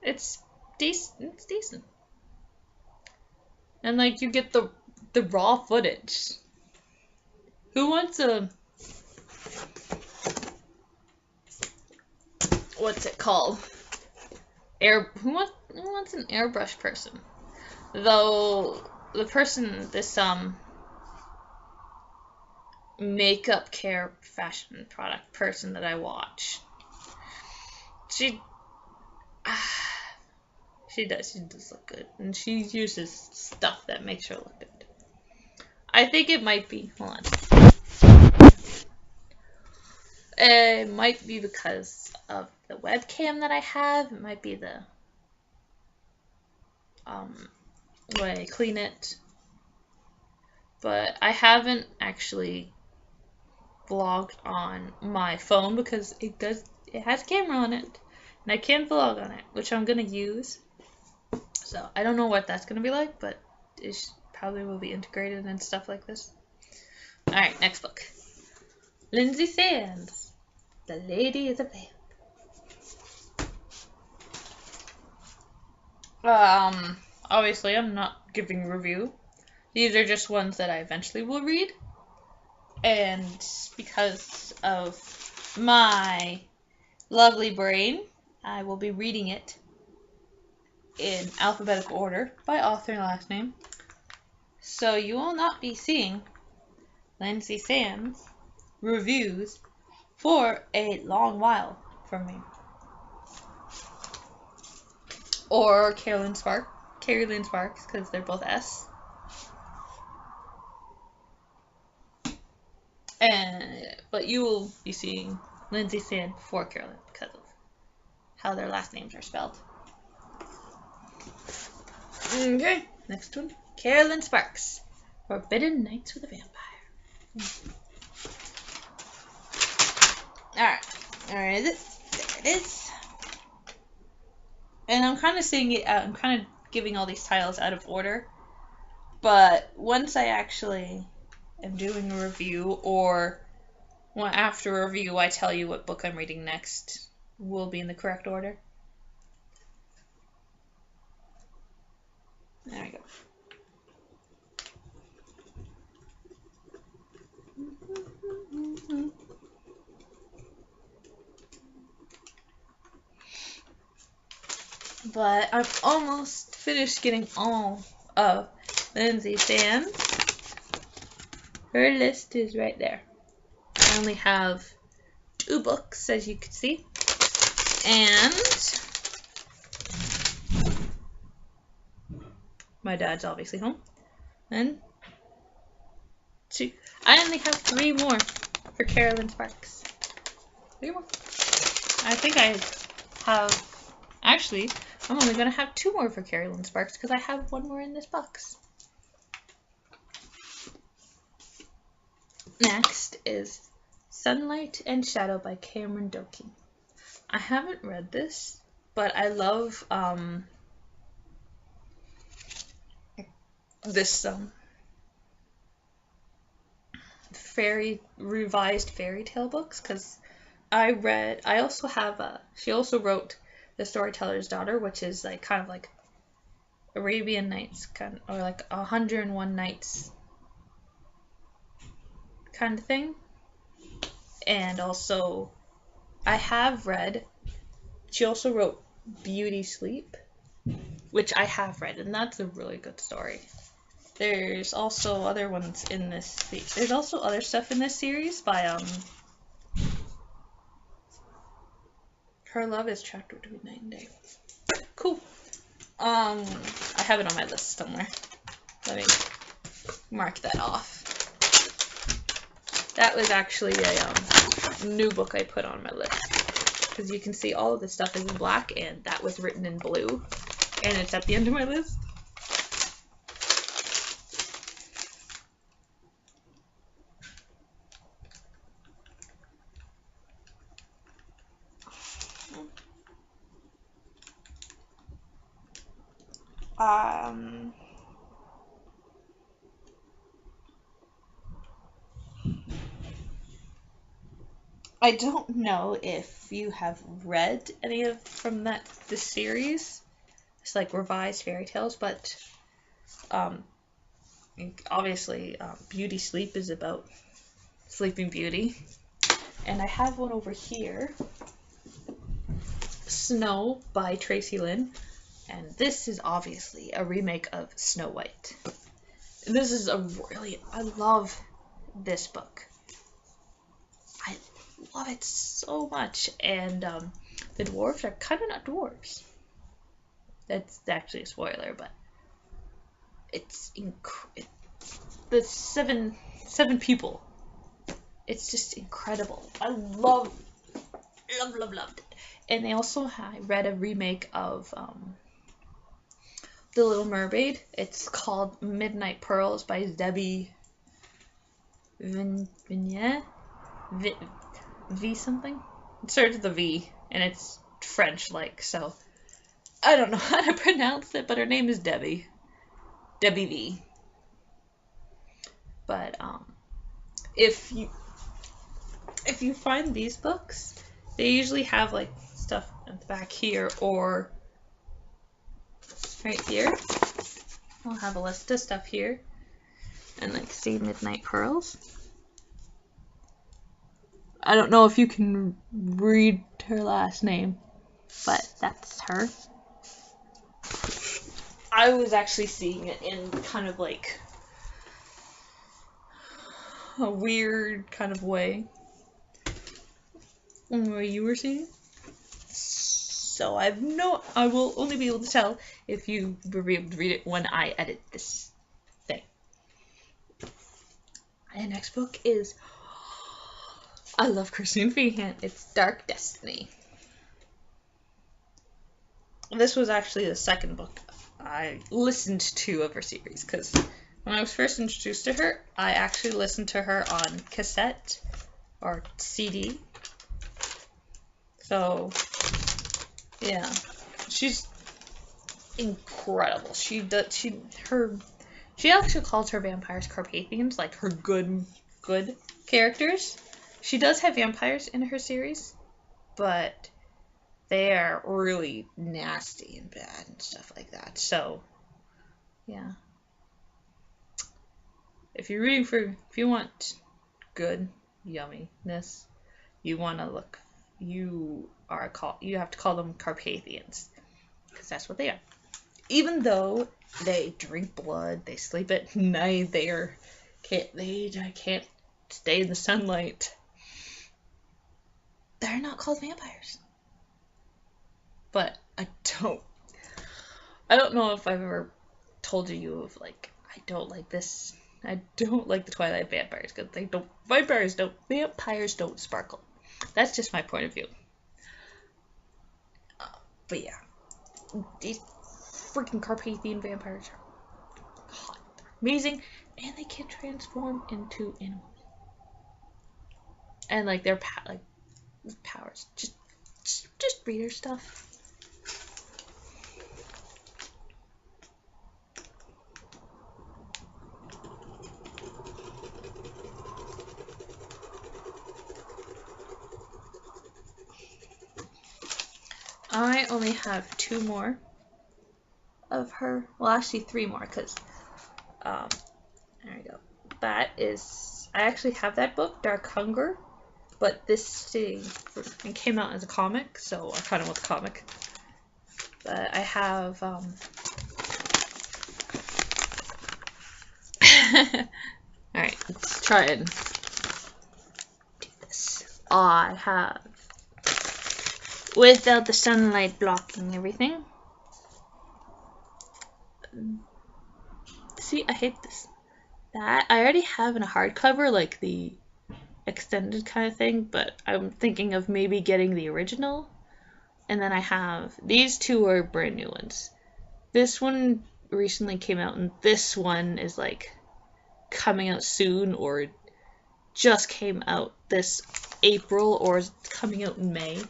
it's decent. It's decent. And like, you get the raw footage. Who wants a, what's it called? Who wants an airbrush person? Though the person, this makeup care fashion product person that I watch, she does look good, and she uses stuff that makes her look good. I think it might be, hold on, it might be because of the webcam that I have. It might be the way I clean it, but I haven't actually vlogged on my phone because it has a camera on it, and I can vlog on it, which I'm gonna use. So I don't know what that's gonna be like, but it probably will be integrated and stuff like this. All right, next book. Lynsay Sands, The Lady is a Vamp. Obviously I'm not giving a review. These are just ones that I eventually will read. And because of my lovely brain, I will be reading it in alphabetical order by author and last name. So you will not be seeing Lynsay Sands reviews for a long while from me. Or Kerrelyn Sparks, because they're both S. But you will be seeing Lynsay Sands for Kerrelyn because of how their last names are spelled. Okay, next one. Kerrelyn Sparks, Forbidden Nights with a Vampire. Alright, there it is. And I'm kind of saying it out, I'm kind of giving all these titles out of order. But once I actually am doing a review, or after a review I tell you what book I'm reading next, will be in the correct order. There we go. But I'm almost finished getting all of Lynsay Sands. Her list is right there. I only have 2 books, as you can see. And my dad's obviously home. And 2. I only have 3 more for Kerrelyn Sparks. 3 more. I think I have... Actually, I'm only going to have 2 more for Kerrelyn Sparks because I have 1 more in this box. Next is Sunlight and Shadow by Dokey. I haven't read this, but I love this revised fairy tale books, because I also have she also wrote The Storyteller's Daughter, which is like kind of like Arabian Nights or like 101 Nights kind of thing. And also I have read, she also wrote Beauty Sleep, which I have read, and that's a really good story. There's also other ones in this. There's also other stuff in this series by Her Love is Trapped Between Night and Day. Cool. I have it on my list somewhere. Let me mark that off. That was actually a new book I put on my list, because you can see all of this stuff is in black, and that was written in blue, and it's at the end of my list. Um, I don't know if you have read any of from this series. It's like revised fairy tales, but um, obviously Beauty Sleep is about Sleeping Beauty. And I have one over here, Snow by Tracy Lynn. And this is obviously a remake of Snow White. This is I love this book. I love it so much. And the dwarves are kind of not dwarves. That's actually a spoiler, but it's the seven people. It's just incredible. I loved it. And they also read a remake of The Little Mermaid. It's called Midnight Pearls by Debbie Vignette. V something? It starts with a V, and it's French like, so I don't know how to pronounce it, but her name is Debbie. Debbie V. But if you find these books, they usually have like stuff at the back here or right here. I'll have a list of stuff here. And like see Midnight Pearls. I don't know if you can read her last name, but that's her. I was actually seeing it in kind of like a weird kind of way. The way you were seeing it. So I will only be able to tell if you will be able to read it when I edit this thing. And the next book is, I love Kristin Feehan. It's Dark Destiny. This was actually the second book I listened to of her series, because when I was first introduced to her, I actually listened to her on cassette or CD. So, yeah, she's incredible. She actually calls her vampires Carpathians, like her good characters. She does have vampires in her series, but they are really nasty and bad and stuff like that. So, yeah. If you want good yumminess, you have to call them Carpathians, because that's what they are. Even though they drink blood, they sleep at night, they can't stay in the sunlight. They're not called vampires. But I don't know if I've ever told you of like, I don't like this. I don't like the Twilight vampires because vampires don't sparkle. That's just my point of view. But yeah, these freaking Carpathian vampires are hot, amazing, and they can transform into animals. And like their powers, just reader stuff. I only have 2 more of her. Well, actually 3 more, because there we go. That is, I actually have that book, Dark Hunger, but this thing came out as a comic, so I kind of want the comic. But I have alright, let's try and do this. I have Without the Sunlight Blocking Everything. See, I hate this. That I already have in a hardcover, like the extended kind of thing, but I'm thinking of maybe getting the original. And then I have these 2 are brand new ones. This one recently came out, and this one is like coming out soon, or just came out this April, or is coming out in May.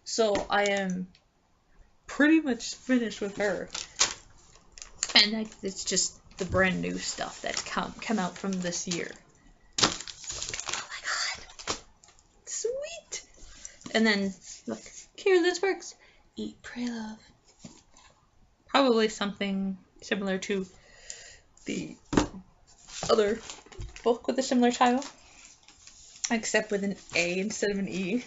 So I am pretty much finished with her. And like, it's just the brand new stuff that's come out from this year. Oh my god. Sweet. And then, look, Kerrelyn's works. Eat, Pray, Love. Probably something similar to the other book with a similar title. Except with an A instead of an E.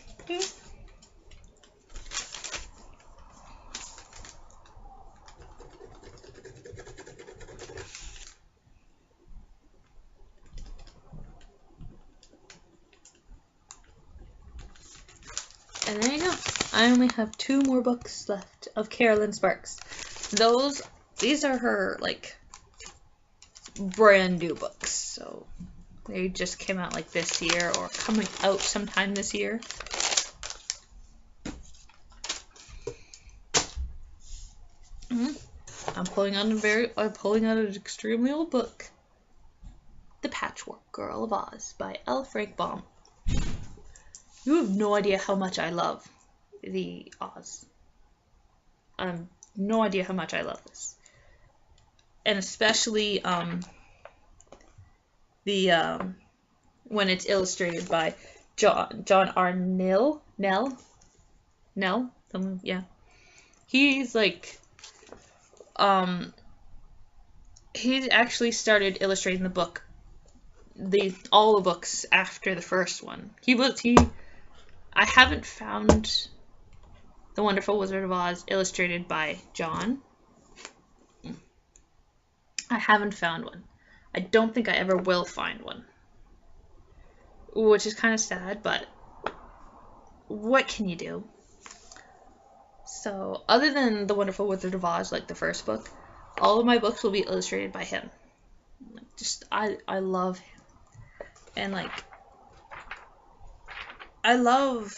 And there you go. I only have 2 more books left of Kerrelyn Sparks. These are her, like, brand new books. So, they just came out, like, this year, or coming out sometime this year. I'm pulling out an extremely old book. The Patchwork Girl of Oz by L. Frank Baum. You have no idea how much I love the Oz. No idea how much I love this. And especially when it's illustrated by John R. Nell. Yeah. He's like he actually started illustrating the book, all the books after the first one. I haven't found The Wonderful Wizard of Oz illustrated by John. I haven't found one. I don't think I ever will find one. Which is kind of sad, but what can you do? So, other than The Wonderful Wizard of Oz, like the first book, all of my books will be illustrated by him. I love him. And like, I love,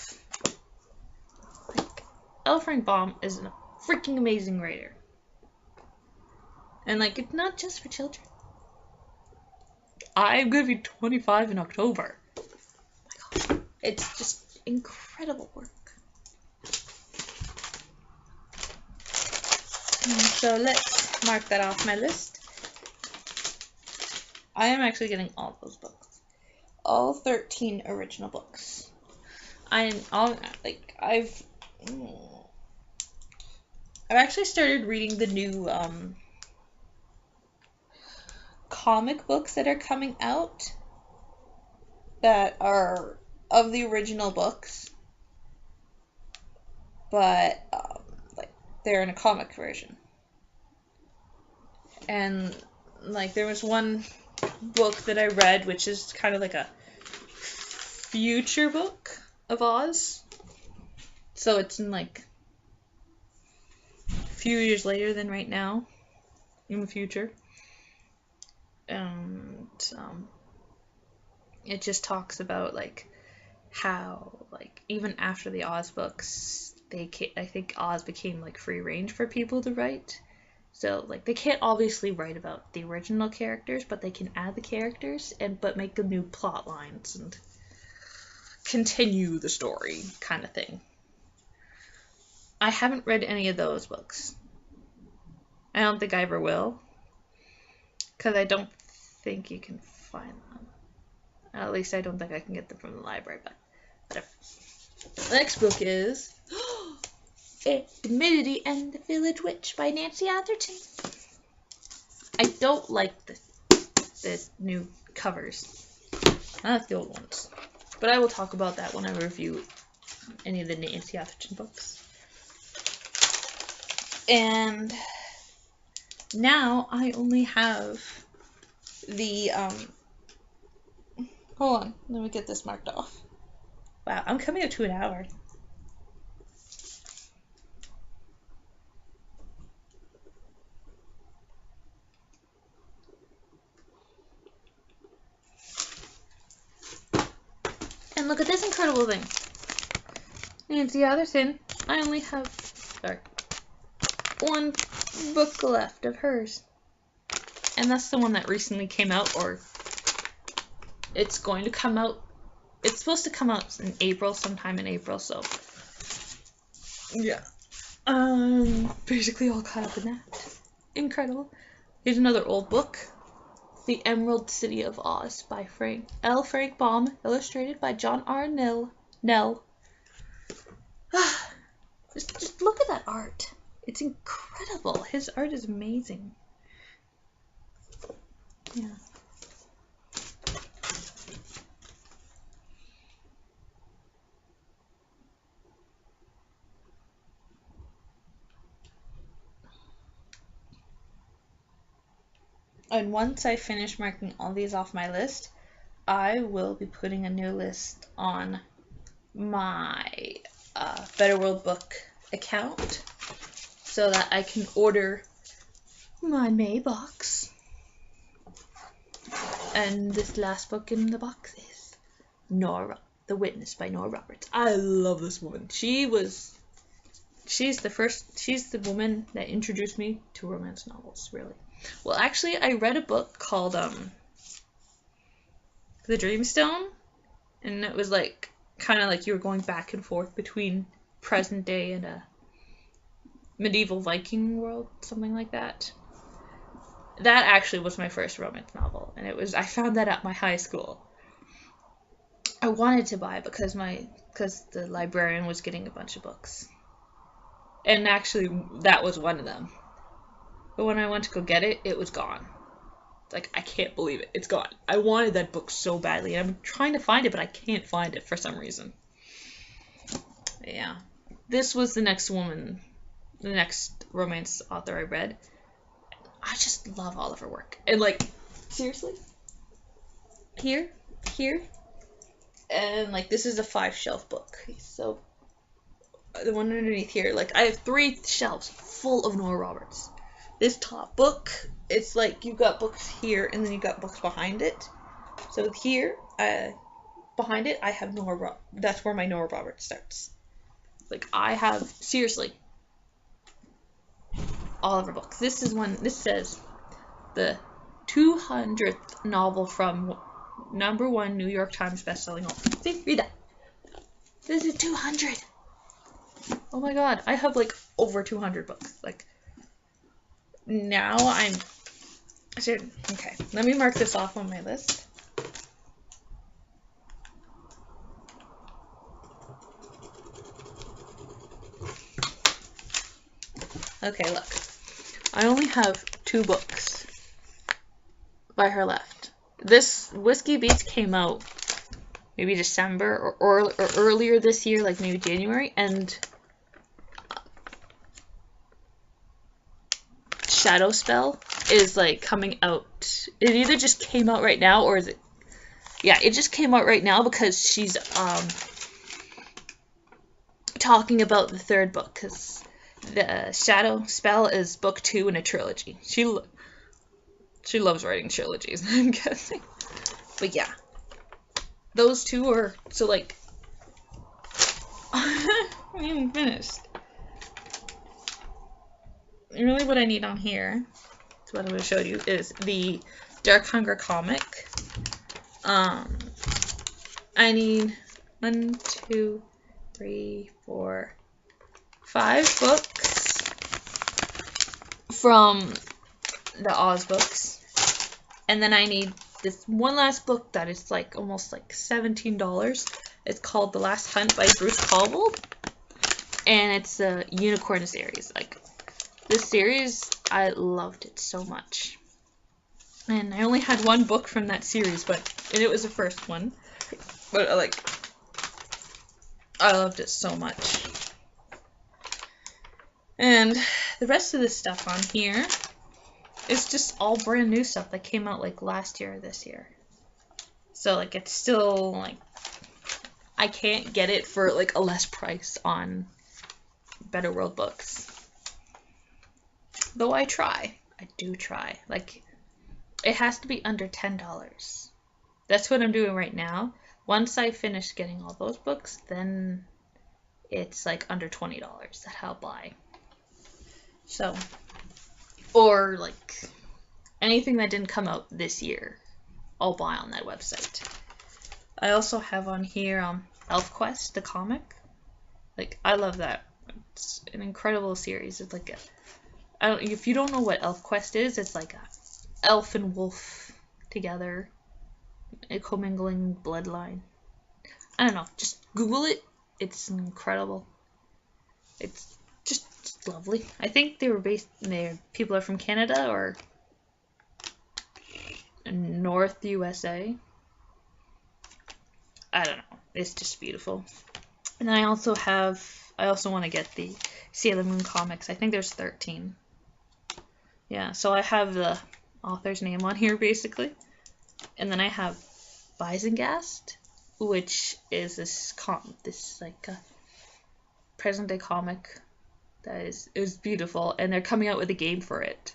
like, L. Frank Baum is a freaking amazing writer. And like, it's not just for children. I'm gonna be 25 in October. Oh my god. It's just incredible work. So let's mark that off my list. I am actually getting all those books. All 13 original books. I've actually started reading the new comic books that are coming out that are of the original books, but like they're in a comic version. And like there was one book that I read which is kind of like a future book of Oz. So it's in like a few years later than right now in the future. And it just talks about like how like even after the Oz books, I think Oz became like free range for people to write. So like they can't obviously write about the original characters, but they can add the characters but make the new plot lines and continue the story kind of thing. I haven't read any of those books. I don't think I ever will, because I don't think you can find them. At least I don't think I can get them from the library, but whatever. The next book is Dimity and the Village Witch by Nancy Atherton. I don't like the new covers. I like the old ones. But I will talk about that when I review any of the Nancy Atherton books. And now I only have the, hold on, let me get this marked off. Wow, I'm coming up to an hour. And look at this incredible thing. Nancy Atherton, I only have, one book left of hers. And that's the one that recently came out, or it's going to come out. It's supposed to come out in April, sometime in April, so yeah. Basically all caught up in that. Incredible. Here's another old book. The Emerald City of Oz by Frank Baum, illustrated by John R. Nell. Just look at that art. It's incredible. His art is amazing. Yeah. And once I finish marking all these off my list, I will be putting a new list on my Better World Book account so that I can order my May box. And this last book in the box is Nora, The Witness by Nora Roberts. I love this woman. She's the woman that introduced me to romance novels, really. Well, actually, I read a book called The Dreamstone, and it was like kind of like you were going back and forth between present day and a medieval Viking world, something like that. That actually was my first romance novel, and I found that at my high school. I wanted to buy it because the librarian was getting a bunch of books, and actually that was one of them. But when I went to go get it, it was gone. It's like, I can't believe it. It's gone. I wanted that book so badly, and I'm trying to find it, but I can't find it for some reason. Yeah. This was the next romance author I read. I just love all of her work. And, like, seriously? Here, and, like, this is a 5-shelf book. So, the one underneath here, like, I have 3 shelves full of Nora Roberts. This top book, it's like you've got books here and then you've got books behind it. So here, behind it, I have Nora. That's where my Nora Roberts starts. Like, I have, seriously, all of her books. This says the 200th novel from #1 New York Times bestselling author. See, read that. This is 200. Oh my god, I have like over 200 books. Like, now okay, let me mark this off on my list. Okay, look. I only have 2 books by her left. This Whiskey Beats came out maybe December or earlier this year, like maybe January, and Shadow Spell is like coming out. It either just came out right now, or is it? Yeah, it just came out right now because she's talking about the 3rd book, because the Shadow Spell is book 2 in a trilogy. She loves writing trilogies, I'm guessing. But yeah, those 2 are so like. I haven't finished. Really what I need on here, is what I'm going to show you, is the Dark Hunger comic. I need 1, 2, 3, 4, 5 books from the Oz books. And then I need this one last book that is like almost like $17. It's called The Last Hunt by Bruce Caldwell. And it's a Unicorn series. Like, this series, I loved it so much. And I only had 1 book from that series, and it was the first one. But, like, I loved it so much. And the rest of the stuff on here is just all brand new stuff that came out, like, last year or this year. So, like, it's still, like, I can't get it for, like, a less price on Better World Books. Though I do try. Like, it has to be under $10. That's what I'm doing right now. Once I finish getting all those books, then it's like under $20 that I'll buy. So, or like anything that didn't come out this year, I'll buy on that website. I also have on here ElfQuest, the comic. Like, I love that It's an incredible series. It's like if you don't know what ElfQuest is, it's like a elf and wolf together, a commingling bloodline. I don't know. Just Google it. It's incredible. It's just lovely. I think they were based. People are from Canada or North USA. I don't know. It's just beautiful. And I also want to get the Sailor Moon comics. I think there's 13. Yeah, so I have the author's name on here basically. And then I have Isengast, which is this like present day comic that is beautiful, and they're coming out with a game for it.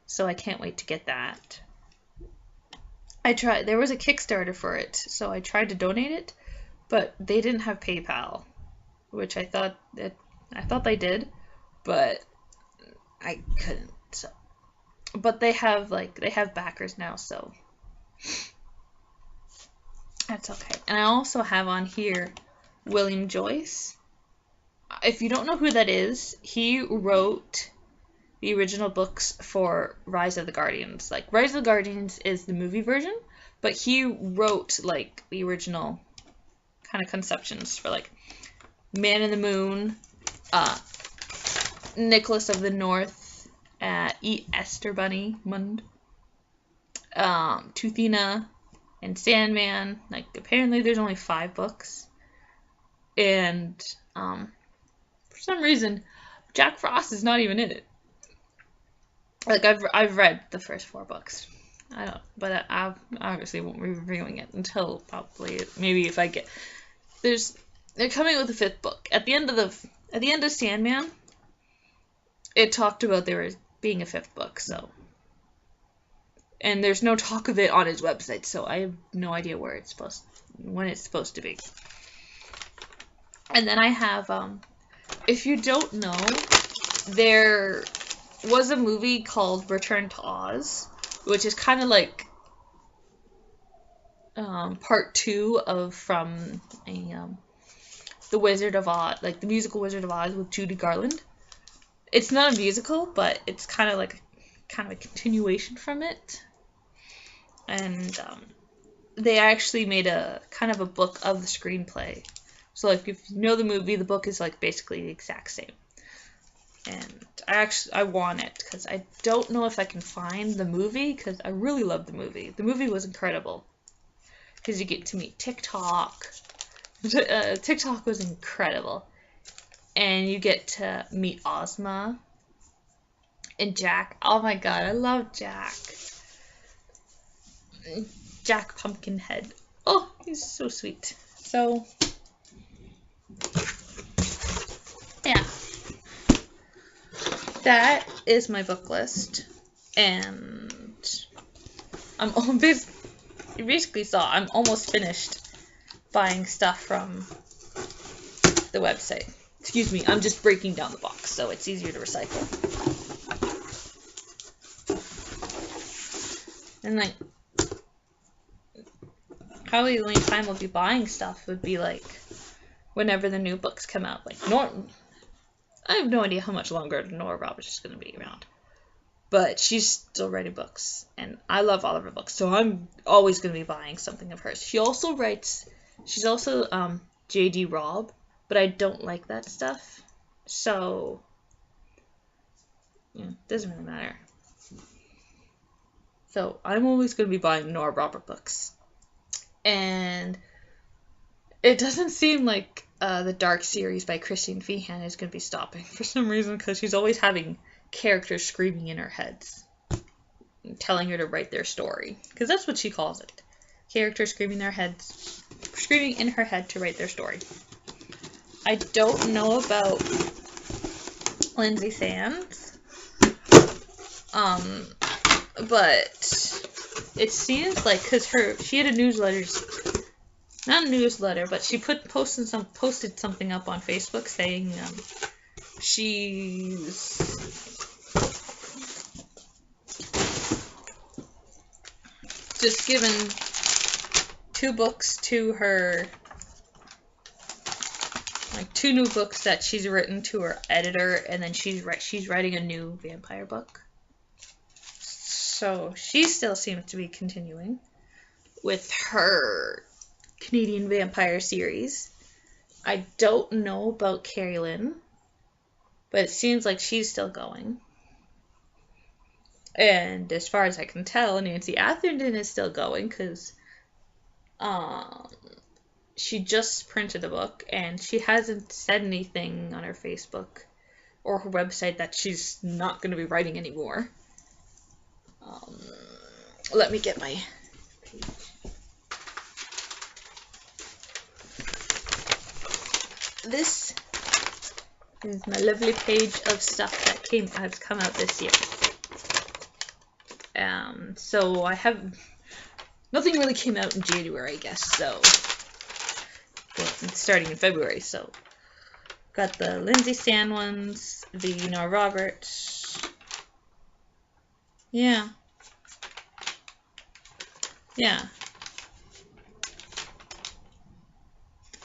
So I can't wait to get that. There was a Kickstarter for it, so I tried to donate it, but they didn't have PayPal, which I thought they did, but I couldn't. So. But they have backers now, so that's okay. And I also have on here William Joyce. If you don't know who that is, he wrote the original books for Rise of the Guardians. Like, Rise of the Guardians is the movie version, but he wrote, like, the original kind of conceptions for, like, Man in the Moon, Nicholas of the North, Esther Bunny, Mund, Toothina, and Sandman. Like, apparently there's only 5 books. And, for some reason, Jack Frost is not even in it. Like, I've read the first 4 books. But I obviously won't be reviewing it until probably maybe if I get. They're coming with the 5th book. At the end of Sandman, it talked about there being a 5th book, so. And there's no talk of it on his website, so I have no idea when it's supposed to be. And then I have, if you don't know, there was a movie called Return to Oz, which is kind of like part 2 from the Wizard of Oz, like the musical Wizard of Oz with Judy Garland. It's not a musical, but it's kind of a continuation from it. And they actually made a kind of a book of the screenplay. So like if you know the movie, the book is like basically the exact same. And I want it because I don't know if I can find the movie because I really love the movie. The movie was incredible because you get to meet TikTok. TikTok was incredible. And you get to meet Ozma and Jack. Oh my god, I love Jack. Jack Pumpkinhead. Oh, he's so sweet. So, yeah. That is my book list. And you basically saw I'm almost finished buying stuff from the website. Excuse me, I'm just breaking down the box so it's easier to recycle. And like, probably the only time I'll be buying stuff would be like whenever the new books come out. Like I have no idea how much longer Nora Roberts is going to be around, but she's still writing books, and I love all of her books, so I'm always going to be buying something of hers. She's also J.D. Robb, but I don't like that stuff, so it doesn't really matter. So I'm always going to be buying Nora Roberts books, and it doesn't seem like the Dark series by Kristin Feehan is going to be stopping for some reason, because she's always having characters screaming in her heads, telling her to write their story, because that's what she calls it. Characters screaming in her head to write their story. I don't know about Lynsay Sands, but it seems like she had a newsletter. Not a newsletter, but she posted something up on Facebook saying she's just given 2 books to her like 2 new books that she's written to her editor, and then she's writing a new vampire book. So she still seems to be continuing with her Canadian vampire series. I don't know about Kerrelyn, but it seems like she's still going. And as far as I can tell, Nancy Atherton is still going because she just printed a book and she hasn't said anything on her Facebook or her website that she's not going to be writing anymore. Let me get my page. This is my lovely page of stuff that has come out this year. So I have nothing really came out in January, I guess. So it's starting in February. So got the Lynsay Stan ones, the Nora Roberts. Yeah.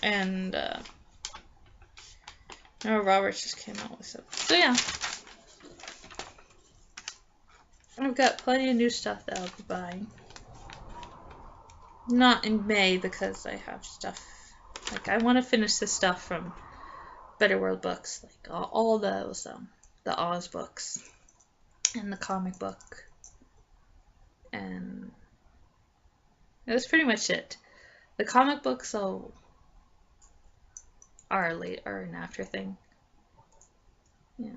And Nora Roberts just came out with stuff. So yeah. I've got plenty of new stuff that I'll be buying. Not in May because I have stuff. Like, I want to finish the stuff from Better World Books. Like, all those, the Oz books. And the comic book. And that's pretty much it. The comic books are an after thing. Yeah.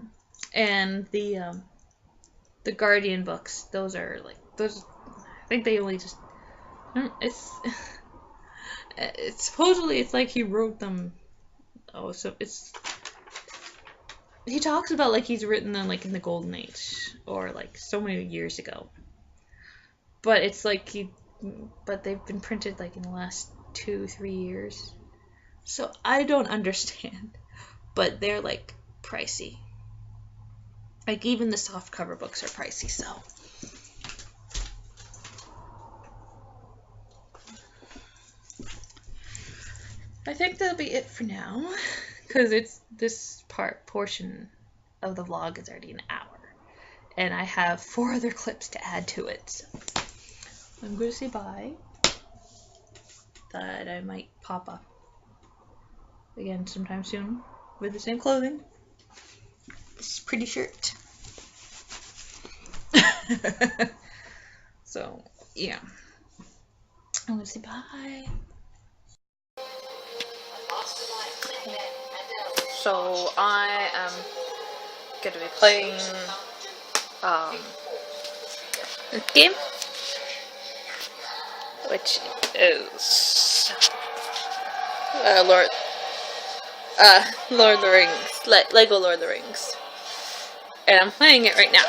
And the Guardian books, those are like, those, I think they only just, it's supposedly it's like he wrote them, so he talks about like he's written them like in the Golden Age, or like so many years ago, but it's like but they've been printed like in the last 2-3 years, so I don't understand, but they're like pricey. Like, even the softcover books are pricey, so. I think that'll be it for now, because this portion of the vlog is already an hour, and I have 4 other clips to add to it, so. I'm going to say bye. That I might pop up again sometime soon with the same clothing. This pretty shirt. So, yeah. I'm gonna say bye. So, I am gonna be playing this game, which is Lord of the Rings, Lego Lord of the Rings. And I'm playing it right now.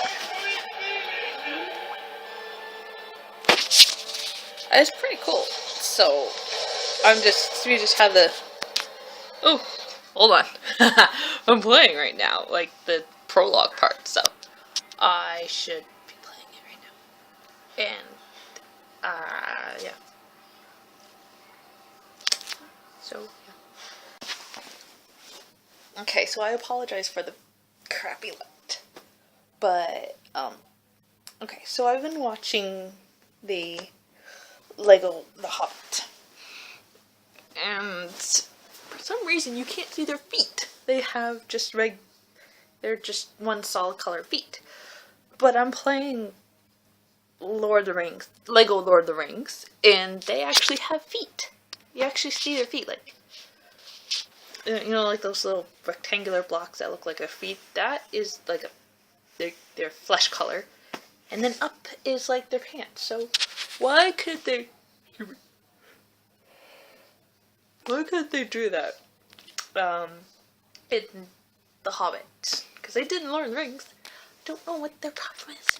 It's pretty cool. So we just have the. Oh, hold on. I'm playing right now, like the prologue part. So I should be playing it right now. And yeah. So yeah. Okay, so I apologize for the crappy light. But, okay, so I've been watching the Lego The Hobbit. And for some reason you can't see their feet. They have just they're just one solid color feet. But I'm playing Lord of the Rings, Lego Lord of the Rings, and they actually have feet. You actually see their feet, like, you know, like those little rectangular blocks that look like their feet. That is like their flesh color, and then up is like their pants. So why couldn't they do that in The Hobbit? Because they didn't Lord of the Rings. Don't know what their problem is.